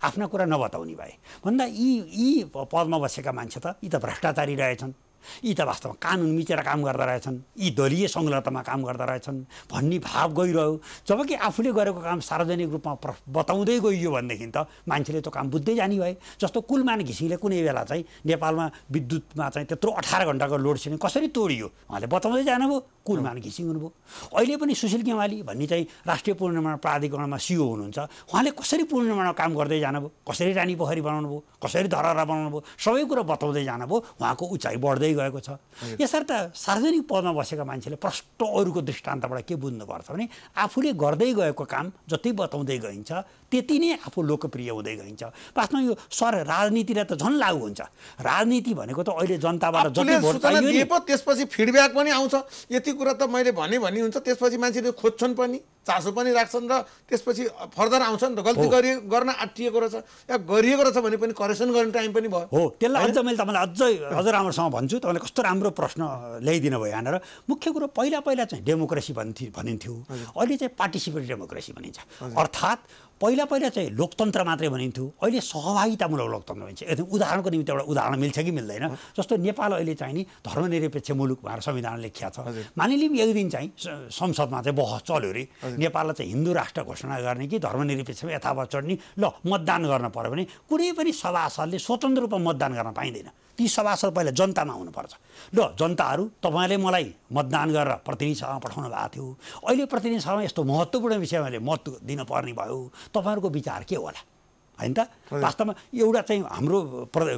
आफ्ना कुरा नबताउने भए भन्दा यी पदमा बसेका मान्छे त यी त भ्रष्टाचारी रहेछन्, यी त वास्तवमा कानुन मिचेर काम गर्दा रहेछन्, यी दलीय संलग्नतामा काम गर्दा रहेछन् भन्ने भाव गइरह्यो। जबकि आफूले गरेको काम सार्वजनिक रूपमा बताउँदै गइयो भनेदेखि त मान्छेले त्यो काम बुझ्दै जाने भए। जस्तो कुलमान घिसिङले कुनै बेला चाहिँ नेपालमा विद्युतमा चाहिँ त्यत्रो 18 घण्टाको लोड सेडिङ कसरी तोडियो उहाँले बताउँदै जानुभयो, कुलमान घिसिङ हुनुभयो। अहिले पनि सुशील गेवाली भन्ने चाहिँ राष्ट्रिय पुनर्निर्माण प्राधिकरणमा सिओ हुनुहुन्छ, उहाँले कसरी पुनर्निर्माणमा काम गर्दै जानुभयो, कसरी रानी पोखरी बनाउनु भयो, कसरी धरहरा बनाउनु भयो, सबै कुरा बताउँदै जानुभयो। उहाँको उचाइ बढ्दै गएको छ। यसर्थ सार्वजनिक पदमा बसेका मान्छेले प्रष्ट अरूको दृष्टान्तबाट के बुझ्नुपर्छ भने आफूले गर्दै गएको काम जति बताउँदै गइन्छ त्यति नै आफू लोकप्रिय हुँदै गइन्छ। वास्तवमा यो राजनीतिलाई त झन् लागु हुन्छ। राजनीति भनेको त अहिले जनताबाट जति भोट पाइयो त्यसपछि फिडब्याक पनि आउँछ। यति कुरा त मैले भने हुन्छ, त्यसपछि मान्छेले खोज्छन् पनि, चासो पनि राख्छन् र त्यसपछि फर्दर आउँछ नि त। गल्ती गर्न आँटिएको रहेछ या गरिएको रहेछ भने पनि करेक्सन गर्ने टाइम पनि भयो। हो, त्यसलाई अझ मैले तपाईँलाई अझ राम्रोसँग भन्छु। तपाईँले कस्तो राम्रो प्रश्न ल्याइदिनु भयो यहाँनिर। मुख्य कुरो पहिला चाहिँ डेमोक्रेसी भनिन्थ्यो, अहिले चाहिँ पार्टिसिपेटरी डेमोक्रेसी भनिन्छ। अर्थात् पहिला चाहिँ लोकतन्त्र मात्रै भनिन्थ्यो, अहिले सहभागितामूलक लोकतन्त्र भनिन्छ। उदाहरणको निम्ति एउटा उदाहरण मिल्छ कि मिल्दैन? जस्तो नेपाल अहिले चाहिँ नि धर्मनिरपेक्ष मुलुक भनेर संविधान लेखिया छ। मानिलिउँ एक दिन चाहिँ संसदमा चाहिँ बहस चल्यो अरे, नेपाललाई चाहिँ हिन्दू राष्ट्र घोषणा गर्ने कि धर्मनिरपेक्षमा यथावत चढ्ने, ल मतदान गर्न पर्यो भने कुनै पनि सभासदले स्वतन्त्र रूपमा मतदान गर्न पाइँदैन। ती सभासद पहिला जनतामा हुनुपर्छ। ल जनताहरू तपाईँले मलाई मतदान गरेर प्रतिनिधि सभामा पठाउनु भएको थियो, अहिले प्रतिनिधि सभामा यस्तो महत्त्वपूर्ण विषयमा मत दिनुपर्ने भयो, तपाईँहरूको विचार के होला? होइन त? वास्तवमा एउटा चाहिँ हाम्रो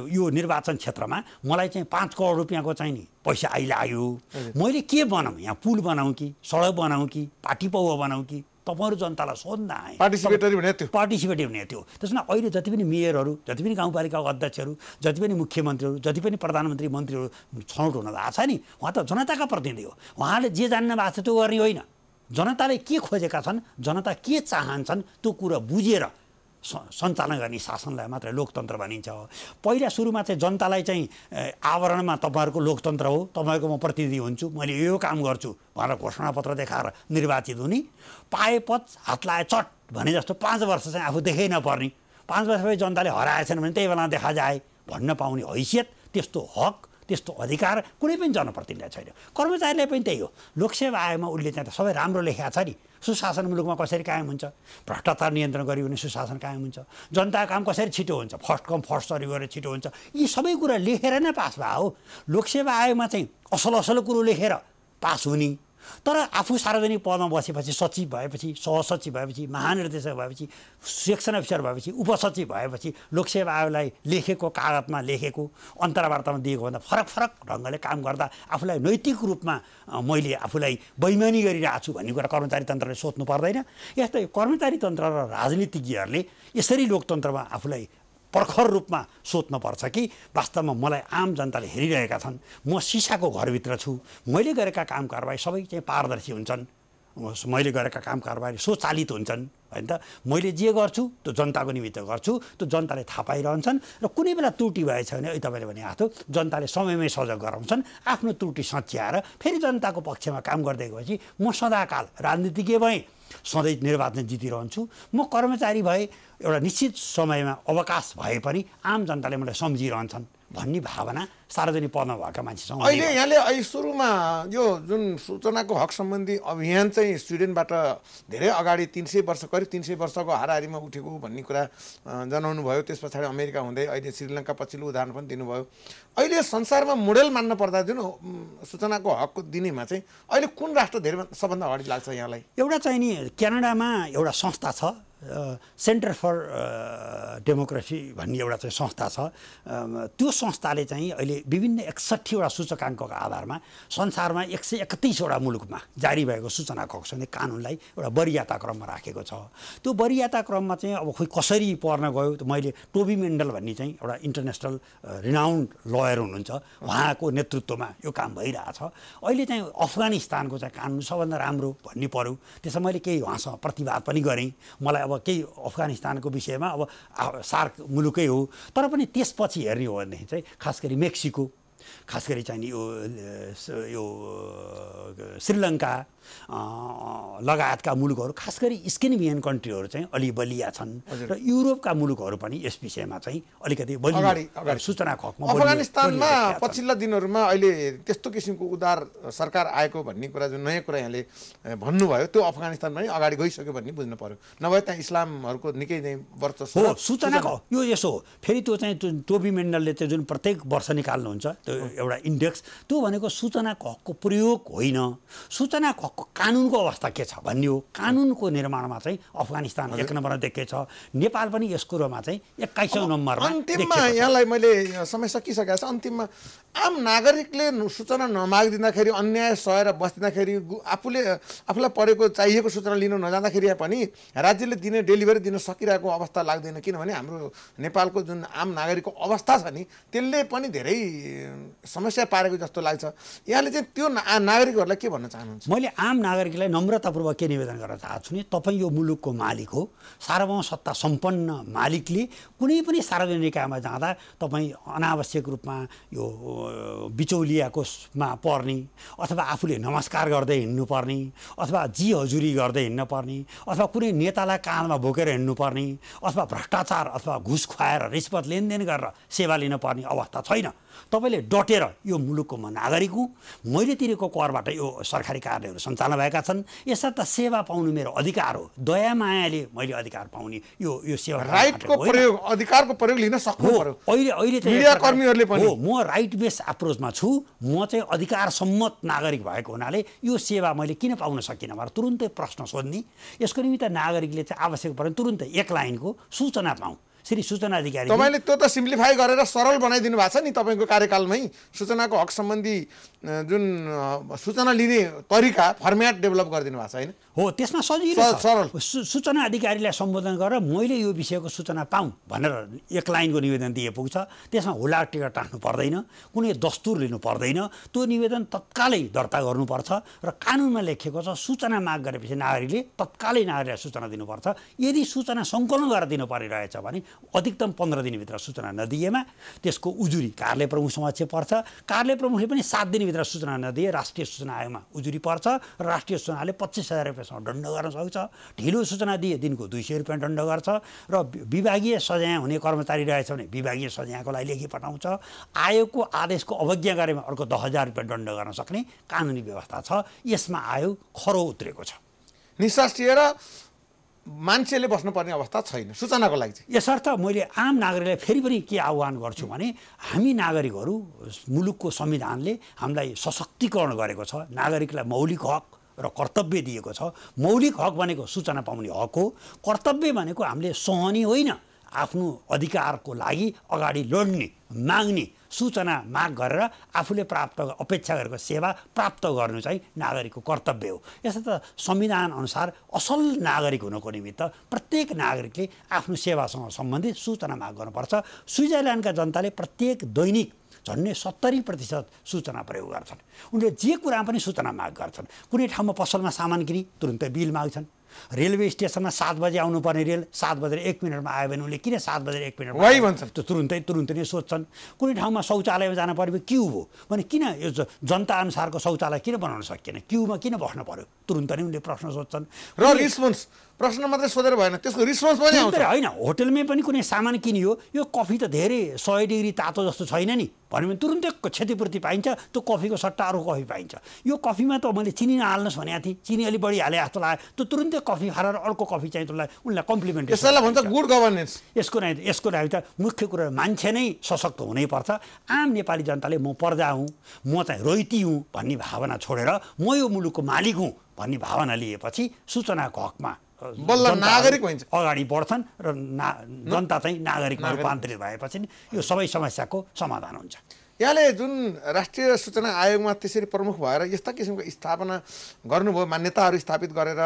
यो निर्वाचन क्षेत्रमा मलाई चाहिँ 5 करोड रुपियाँको चाहिँ नि पैसा आइलाग्यो, मैले के बनाऊँ? यहाँ पुल बनाऊँ कि सडक बनाऊँ कि पार्टी पौवा बनाऊँ कि? तपाईँहरू जनतालाई सोध्न आए। पार्टिसिपेटिभ हुने थियो। त्यसमा अहिले जति पनि मेयरहरू, जति पनि गाउँपालिकाको अध्यक्षहरू, जति पनि मुख्यमन्त्रीहरू, जति पनि प्रधानमन्त्री मन्त्रीहरू छनौट हुन भएको छ नि, उहाँ त जनताका प्रतिनिधि हो। उहाँले जे जान्न भएको छ त्यो गर्ने होइन। जनताले के खोजेका छन्, जनता के चाहन्छन् त्यो कुरा बुझेर सञ्चालन गर्ने शासनलाई मात्रै लोकतन्त्र भनिन्छ। पहिला सुरुमा चाहिँ जनतालाई चाहिँ आवरणमा तपाईँहरूको लोकतन्त्र हो, तपाईँहरूको म प्रतिनिधि हुन्छु, मैले यो काम गर्छु भनेर घोषणापत्र देखाएर निर्वाचित हुने, पाएपछि हात लाए चट भने जस्तो 5 वर्ष चाहिँ आफू देखै नपर्ने, 5 वर्षपछि जनताले हराएछन् भने त्यही बेला देखा जाए भन्न पाउने हैसियत, त्यस्तो हक, त्यस्तो अधिकार कुनै पनि जनप्रतिनिधिलाई छैन। कर्मचारीलाई पनि त्यही हो। लोकसेवा आयोगमा उसले चाहिँ सबै राम्रो लेखेको छ नि, सुशासन मुलुकमा कसरी कायम हुन्छ, भ्रष्टाचार नियन्त्रण गरियो भने सुशासन कायम हुन्छ, जनताको काम कसरी छिटो हुन्छ, फर्स्ट कम फर्स्ट सर्भ गरेर छिटो हुन्छ, यी सबै कुरा लेखेर नै पास भयो हो। लोकसेवा आयोगमा चाहिँ असल कुरो लेखेर पास हुने, तर आफू सार्वजनिक पदमा बसेपछि सचिव भएपछि, सहसचिव भएपछि, महानिर्देशक भएपछि, सेक्सन अफिसर भएपछि, उपसचिव भएपछि लोकसेवा आयोगलाई लेखेको कागजमा लेखेको अन्तर्वार्तामा दिएको भन्दा फरक ढङ्गले काम गर्दा आफूलाई नैतिक रूपमा मैले आफूलाई बेइमानी गरिरहेको छु भन्ने कुरा कर्मचारी तन्त्रले सोच्नु पर्दैन। यस्तै कर्मचारी तन्त्र र राजनीतिज्ञहरूले यसरी लोकतन्त्रमा आफूलाई प्रखर रूपमा सोच्नुपर्छ कि वास्तवमा मलाई आम जनताले हेरिरहेका छन्, म सिसाको घरभित्र छु, मैले गरेका काम कारबाही सबै चाहिँ पारदर्शी हुन्छन्, मैले गरेका काम कारबाही स्वचालित हुन्छन् होइन त, मैले जे गर्छु त्यो जनताको निमित्त गर्छु, त्यो जनताले थाहा पाइरहन्छन् र कुनै बेला त्रुटि भएछ भने अहिले तपाईँले भने जस्तो जनताले समयमै सजग गराउँछन्, आफ्नो त्रुटि सच्याएर फेरि जनताको पक्षमा काम गर्दै गएपछि म सदाकाल राजनीतिज्ञ भएँ, सधैँ निर्वाचन जितिरहन्छु, म कर्मचारी भए एउटा निश्चित समयमा अवकाश भए पनि आम जनताले मलाई सम्झिरहन्छन् भन्ने भावना सार्वजनिक पदमा भएका मान्छेसँग अहिले यहाँले अहिले सुरुमा यो जुन सूचनाको हक सम्बन्धी अभियान चाहिँ स्विडेनबाट धेरै अगाडि 300 वर्ष करिब 300 वर्षको हाराहारीमा उठेको भन्ने कुरा जनाउनु भयो। त्यस पछाडि अमेरिका हुँदै अहिले श्रीलङ्का पछिल्लो उदाहरण पनि दिनुभयो। अहिले संसारमा मोडेल मान्न पर्दा जुन सूचनाको हक दिनेमा चाहिँ अहिले कुन राष्ट्र धेरै सबभन्दा अगाडि लाग्छ यहाँलाई? एउटा चाहिँ नि क्यानाडामा एउटा संस्था छ, सेन्टर फर डेमोक्रेसी भन्ने एउटा चाहिँ संस्था छ। त्यो संस्थाले चाहिँ अहिले विभिन्न 61 वटा सूचकाङ्कको आधारमा संसारमा 131 वटा मुलुकमा जारी भएको सूचनाको हक सम्बन्धी कानुनलाई एउटा वरियता क्रममा राखेको छ। त्यो वरियता क्रममा चाहिँ अब खोइ कसरी पर्न गयो, मैले टोबी मेन्डल भन्ने चाहिँ एउटा इन्टरनेसनल रिनाउन्ड लयर हुनुहुन्छ, उहाँको नेतृत्वमा यो काम भइरहेछ। अहिले चाहिँ अफगानिस्तानको चाहिँ कानुन सबभन्दा राम्रो भन्ने पर्यो, त्यसमा मैले केही उहाँसँग प्रतिवाद पनि गरेँ। मलाई अब केही अफगानिस्तानको विषयमा अब सार्क मुलुकै हो, तर पनि त्यसपछि हेर्ने हो भनेदेखि चाहिँ खास गरी मेक्सिको, खास गरी चाहिँ यो श्रीलङ्का लगायतका मुलुकहरू, खास गरी स्केन्डिनेभियन कन्ट्रीहरू चाहिँ अलि बलिया छन् र युरोपका मुलुकहरू पनि यस विषयमा चाहिँ अलिकति बलिया सूचनाको हकमा। अफगानिस्तानमा पछिल्ला दिनहरूमा अहिले त्यस्तो किसिमको उदार सरकार आएको भन्ने कुरा जुन नयाँ कुरा यहाँले भन्नुभयो त्यो अफगानिस्तान पनि अगाडि गइसक्यो भन्ने बुझ्नु पर्यो, नभए त्यहाँ इस्लामहरूको निकै नै वर्चस्व हो। सूचनाको यो यसो हो, फेरि त्यो चाहिँ टोबी मेन्डलले चाहिँ जुन प्रत्येक वर्ष निकाल्नुहुन्छ त्यो एउटा इन्डेक्स, त्यो भनेको सूचनाको हकको प्रयोग होइन, सूचनाको हकको कानुनको अवस्था के छ भन्ने हो। कानुनको निर्माणमा चाहिँ अफगानिस्तान 1 नम्बरमा देखिएको छ, नेपाल पनि यस कुरोमा चाहिँ 21औं नम्बरमा। अन्तिममा यहाँलाई मैले समय सकिसकेको छ, अन्तिममा आम नागरिकले सूचना नमागिदिँदाखेरि अन्याय सहेर बस्दिँदाखेरि आफूलाई परेको चाहिएको सूचना लिन नजाँदाखेरि पनि राज्यले दिने डेलिभरी दिन सकिरहेको अवस्था लाग्दैन, किनभने हाम्रो नेपालको जुन आम नागरिकको अवस्था छ नि त्यसले पनि धेरै समस्या पारेको जस्तो लाग्छ। यहाँले चाहिँ त्यो नागरिकहरूलाई के भन्न चाहनुहुन्छ? मैले आम नागरिकलाई नम्रतापूर्वक के निवेदन गर्न चाहन्छु नि, तपाईँ यो मुलुकको मालिक हो, सार्वभौम सत्ता सम्पन्न मालिकले कुनै पनि सार्वजनिक निकायमा जाँदा तपाईँ अनावश्यक रूपमा यो बिचौलियाकोमा पर्ने अथवा आफूले नमस्कार गर्दै हिँड्नुपर्ने अथवा जी हजुरी गर्दै हिँड्नुपर्ने अथवा कुनै नेतालाई काँधमा बोकेर हिँड्नुपर्ने अथवा भ्रष्टाचार अथवा घुस खुवाएर रिश्वत लेनदेन गरेर सेवा लिनुपर्ने अवस्था छैन। तपाईँले डटेर यो मुलुकको म नागरिक हुँ, मैले तिरेको करबाट यो सरकारी कार्यहरू सञ्चालन भएका छन्, यसर्थ सेवा पाउनु मेरो अधिकार हो, दया मायाले मैले अधिकार पाउने यो सेवा राइटको प्रयोग अधिकारको प्रयोग लिन सक्नु पर्यो। अहिले चाहिँ मिडिया कर्मीहरूले पनि हो, म राइट बेस अप्रोचमा छु, म चाहिँ अधिकार सम्मत नागरिक भएको हुनाले यो सेवा मैले किन पाउन सकिनँ भनेर तुरुन्तै प्रश्न सोध्ने। यसको निमित्त नागरिकले चाहिँ आवश्यक पऱ्यो तुरुन्तै 1 लाइनको सूचना पाऊँ। श्री सूचना अधिकारी तपाईँले त्यो त सिम्प्लिफाई गरेर सरल बनाइदिनु भएको छ नि तपाईँको कार्यकालमै। सूचनाको हक सम्बन्धी जुन सूचना लिने तरिका फर्म्याट डेभलप गरिदिनु भएको छ होइन? हो, त्यसमा सजिलो सरल सूचना अधिकारीलाई सम्बोधन गरेर मैले यो विषयको सूचना पाऊँ भनेर 1 लाइनको निवेदन दिए पुग्छ। त्यसमा हुला टिकट राख्नु पर्दैन, कुनै दस्तुर लिनु पर्दैन, त्यो निवेदन तत्कालै दर्ता गर्नुपर्छ र कानुनमा लेखिएको छ सूचना माग गरेपछि नागरिकले तत्कालै नागरिकलाई सूचना दिनुपर्छ। यदि सूचना सङ्कलन गरेर दिनु परिरहेछ भने अधिकतम 15 दिनभित्र सूचना नदिएमा त्यसको उजुरी कार्यालय प्रमुख समक्ष पर्छ। कार्यालय प्रमुखले पनि 7 दिनभित्र सूचना नदिए राष्ट्रिय सूचना आयोगमा उजुरी पर्छ र राष्ट्रिय सूचना आयोगले 25,000 रुपियाँ रुपियाँसम्म दण्ड गर्न सक्छ, ढिलो सूचना दिए दिनको 200 रुपियाँ दण्ड गर्छ र विभागीय सजाय हुने कर्मचारी रहेछ भने विभागीय सजायको लागि लेखी पठाउँछ। आयोगको आदेशको अवज्ञा गरेमा अर्को 10,000 रुपियाँ दण्ड गर्न सक्ने कानुनी व्यवस्था छ। यसमा आयोग खरो उत्रेको छ। निश्चय र मान्छेले बस्नुपर्ने अवस्था छैन सूचनाको लागि चाहिँ। यसर्थ मैले आम नागरिकलाई फेरि पनि के आह्वान गर्छु भने हामी नागरिकहरू मुलुकको संविधानले हामीलाई सशक्तिकरण गरेको छ, नागरिकलाई मौलिक हक र कर्तव्य दिएको छ। मौलिक हक भनेको सूचना पाउने हक हो, कर्तव्य भनेको हामीले सहने होइन, आफ्नो अधिकारको लागि अगाडि लड्ने, माग्ने, सूचना माग गरेर आफूले प्राप्त अपेक्षा गरेको सेवा प्राप्त गर्नु चाहिँ नागरिकको कर्तव्य हो। यसर्थ संविधान अनुसार असल नागरिक हुनको निमित्त प्रत्येक नागरिकले आफ्नो सेवासँग सम्बन्धित सूचना माग गर्नुपर्छ। स्विजरल्यान्डका जनताले प्रत्येक दैनिक झन्डै 70% सूचना प्रयोग गर्छन्। उनले जे कुरा पनि सूचना माग गर्छन्। कुनै ठाउँमा पसलमा सामान किनी तुरुन्तै बिल माग्छन्। रेलवे स्टेसनमा 7 बजे आउनुपर्ने रेल 7 बजेर 1 मिनटमा आयो भने उनले किन 7 बजेर 1 मिनटमा वाइ भन्छन्, त्यो तुरुन्तै नै सोध्छन्। कुनै ठाउँमा शौचालयमा जानु पर्यो क्यु हो भने किन यो जनता अनुसारको शौचालय किन बनाउन सकिएन, क्युमा किन बस्नु पर्यो, तुरुन्त नै उनले प्रश्न सोध्छन्। र रिस्पोन्स प्रश्न मात्रै सोधेर भएन, त्यसको रिस्पोन्स पनि आउँछ। होइन, होटलमै पनि कुनै सामान किनियो, यो कफी त धेरै 100 डिग्री तातो जस्तो छैन नि भन्यो भने तुरुन्तै क्षतिपूर्ति पाइन्छ। त्यो कफीको सट्टा अर्को कफी पाइन्छ। यो कफीमा त मैले चिनी नहाल्नुहोस् भनेको थिएँ, चिनी अलि बढी हाले जस्तो लाग्यो, त्यो तुरुन्तै कफी खाएर अर्को कफी चाहिँ उनलाई कम्प्लिमेन्ट। यसलाई भन्छ गुड गभर्नेन्स। यसको लागि त मुख्य कुरा मान्छे नै सशक्त हुनैपर्छ। आम नेपाली जनताले म प्रजा हुँ, म चाहिँ रैती हुँ भन्ने भावना छोडेर म यो मुलुकको मालिक हुँ भन्ने भावना लिएपछि सूचनाको हकमा बल्ल नागरिक भइन्छ, अगाडि बढ्छन् र जनता चाहिँ नागरिकमा रूपान्तरित भएपछि यो सबै समस्याको समाधान हुन्छ। यहाँले जुन राष्ट्रिय सूचना आयोगमा त्यसरी प्रमुख भएर यस्ता किसिमको स्थापना गर्नुभयो, मान्यताहरू स्थापित गरेर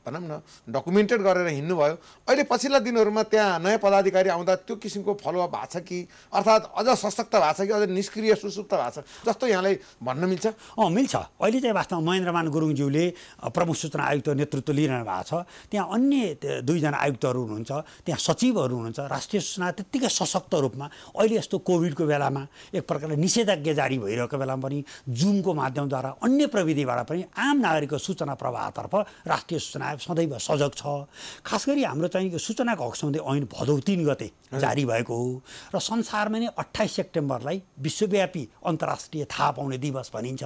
भनौँ न डकुमेन्टेड गरेर हिँड्नुभयो, अहिले पछिल्ला दिनहरूमा त्यहाँ नयाँ पदाधिकारी आउँदा त्यो किसिमको फलोअप भएको छ कि, अर्थात् अझ सशक्त भएको छ कि अझ निष्क्रिय सुसुप्त भएको छ जस्तो यहाँलाई भन्न मिल्छ? मिल्छ। अहिले चाहिँ वास्तवमा महेन्द्रमान गुरुङज्यूले प्रमुख सूचना आयुक्त नेतृत्व लिइरहनु भएको छ। त्यहाँ अन्य 2जना आयुक्तहरू हुनुहुन्छ, त्यहाँ सचिवहरू हुनुहुन्छ। राष्ट्रिय सूचना त्यत्तिकै सशक्त रूपमा अहिले यस्तो कोभिडको बेलामा एक प्रकारले निषेधाज्ञा जारी भइरहेको बेलामा पनि जुमको माध्यमद्वारा अन्य प्रविधिबाट पनि आम नागरिकको सूचना प्रवाहतर्फ राष्ट्रिय सूचना सदैव सजग छ। खास गरी हाम्रो चाहिँ सूचनाको हक सम्बन्धी ऐन भदौ 3 गते जारी भएको हो र संसारमा नै 28 सेप्टेम्बरलाई विश्वव्यापी अन्तर्राष्ट्रिय थाहा पाउने दिवस भनिन्छ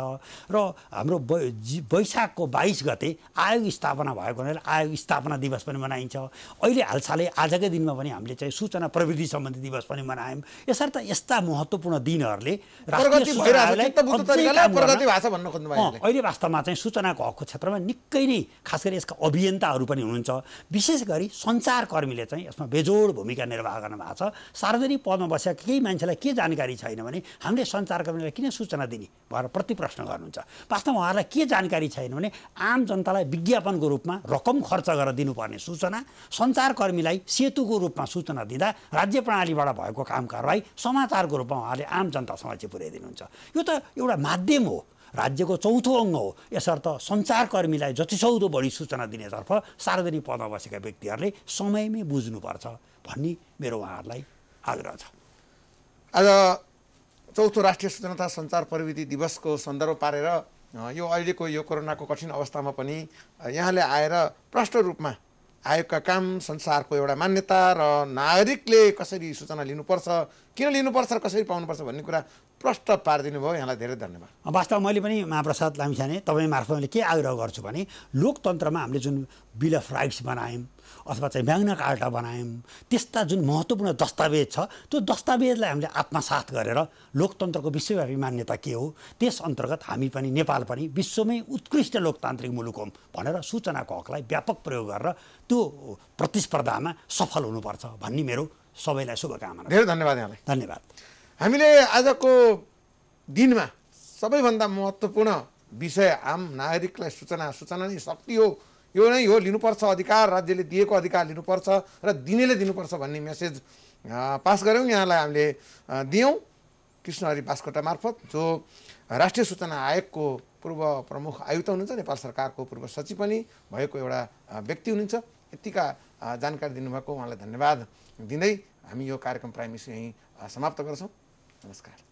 र हाम्रो वैशाखको 22 गते आयोग स्थापना भएको हुनाले आयोग स्थापना दिवस पनि मनाइन्छ। अहिले हालसालै आजकै दिनमा पनि हामीले चाहिँ सूचना प्रविधि सम्बन्धी दिवस पनि मनायौँ। यसर्थ यस्ता महत्त्वपूर्ण दिनहरूले अहिले वास्तवमा चाहिँ सूचनाको हकको क्षेत्रमा निकै नै खास गरी यसका अभियन्ताहरू पनि हुनुहुन्छ। विशेष गरी सञ्चारकर्मीले चाहिँ यसमा बेजोड भूमिका निर्वाह गर्न भएको छ। सार्वजनिक पदमा बसेका केही मान्छेलाई के जानकारी छैन भने हामीले सञ्चारकर्मीलाई किन सूचना दिने भनेर प्रति प्रश्न गर्नुहुन्छ। वास्तवमा उहाँहरूलाई के जानकारी छैन भने आम जनतालाई विज्ञापनको रूपमा रकम खर्च गरेर दिनुपर्ने सूचना सञ्चारकर्मीलाई सेतुको रूपमा सूचना दिँदा राज्य प्रणालीबाट भएको काम कारबाही समाचारको रूपमा उहाँले आम जनतासम्म चाहिँ पुर्याइदिनुहुन्छ। यो त एउटा माध्यम हो, राज्यको चौथो अङ्ग हो। यसर्थ सञ्चारकर्मीलाई जतिसक्दो बढी सूचना दिनेतर्फ सार्वजनिक पदमा बसेका व्यक्तिहरूले समयमै बुझ्नुपर्छ भन्ने मेरो उहाँहरूलाई आग्रह छ। आज चौथो राष्ट्रिय सूचना तथा सञ्चार प्रविधि दिवसको सन्दर्भ पारेर यो अहिलेको यो कोरोनाको कठिन अवस्थामा पनि यहाँले आएर प्रष्ट रूपमा आयोगका काम संसारको एउटा मान्यता र नागरिकले कसरी सूचना लिनुपर्छ, किन लिनुपर्छ र कसरी पाउनुपर्छ भन्ने कुरा प्रष्ट पारिदिनु भयो। यहाँलाई धेरै धन्यवाद। वास्तवमा मैले पनि महाप्रसाद लामिछाने तपाईँ मार्फत मैले के आग्रह गर्छु भने लोकतन्त्रमा हामीले जुन बिल अफ राइट्स बनायौँ अथवा चाहिँ म्याग्ना कार्टा बनायौँ, त्यस्ता जुन महत्त्वपूर्ण दस्तावेज छ त्यो दस्तावेजलाई हामीले आत्मसात गरेर लोकतन्त्रको विश्वव्यापी मान्यता के हो त्यस अन्तर्गत हामी पनि नेपाल पनि विश्वमै उत्कृष्ट लोकतान्त्रिक मुलुक हौँ भनेर सूचनाको हकलाई व्यापक प्रयोग गरेर त्यो प्रतिस्पर्धामा सफल हुनुपर्छ भन्ने मेरो सबैलाई शुभकामना। धेरै धन्यवाद यहाँलाई। धन्यवाद। हामीले आजको दिनमा सबैभन्दा महत्त्वपूर्ण विषय आम नागरिकलाई सूचना नै शक्ति हो, यो नै हो, लिनुपर्छ अधिकार, राज्यले दिएको अधिकार लिनुपर्छ र दिनेले दिनुपर्छ भन्ने मेसेज पास गऱ्यौँ। यहाँलाई हामीले दियौँ कृष्णहरि बास्कोटा मार्फत, जो राष्ट्रिय सूचना आयोगको पूर्व प्रमुख आयुक्त हुनुहुन्छ, नेपाल सरकारको पूर्व सचिव पनि भएको एउटा व्यक्ति हुनुहुन्छ। यतिका जानकारी दिनुभएको उहाँलाई धन्यवाद दिँदै हामी यो कार्यक्रम प्राइम इस्यु यहीँ समाप्त गर्छौँ। नमस्कार।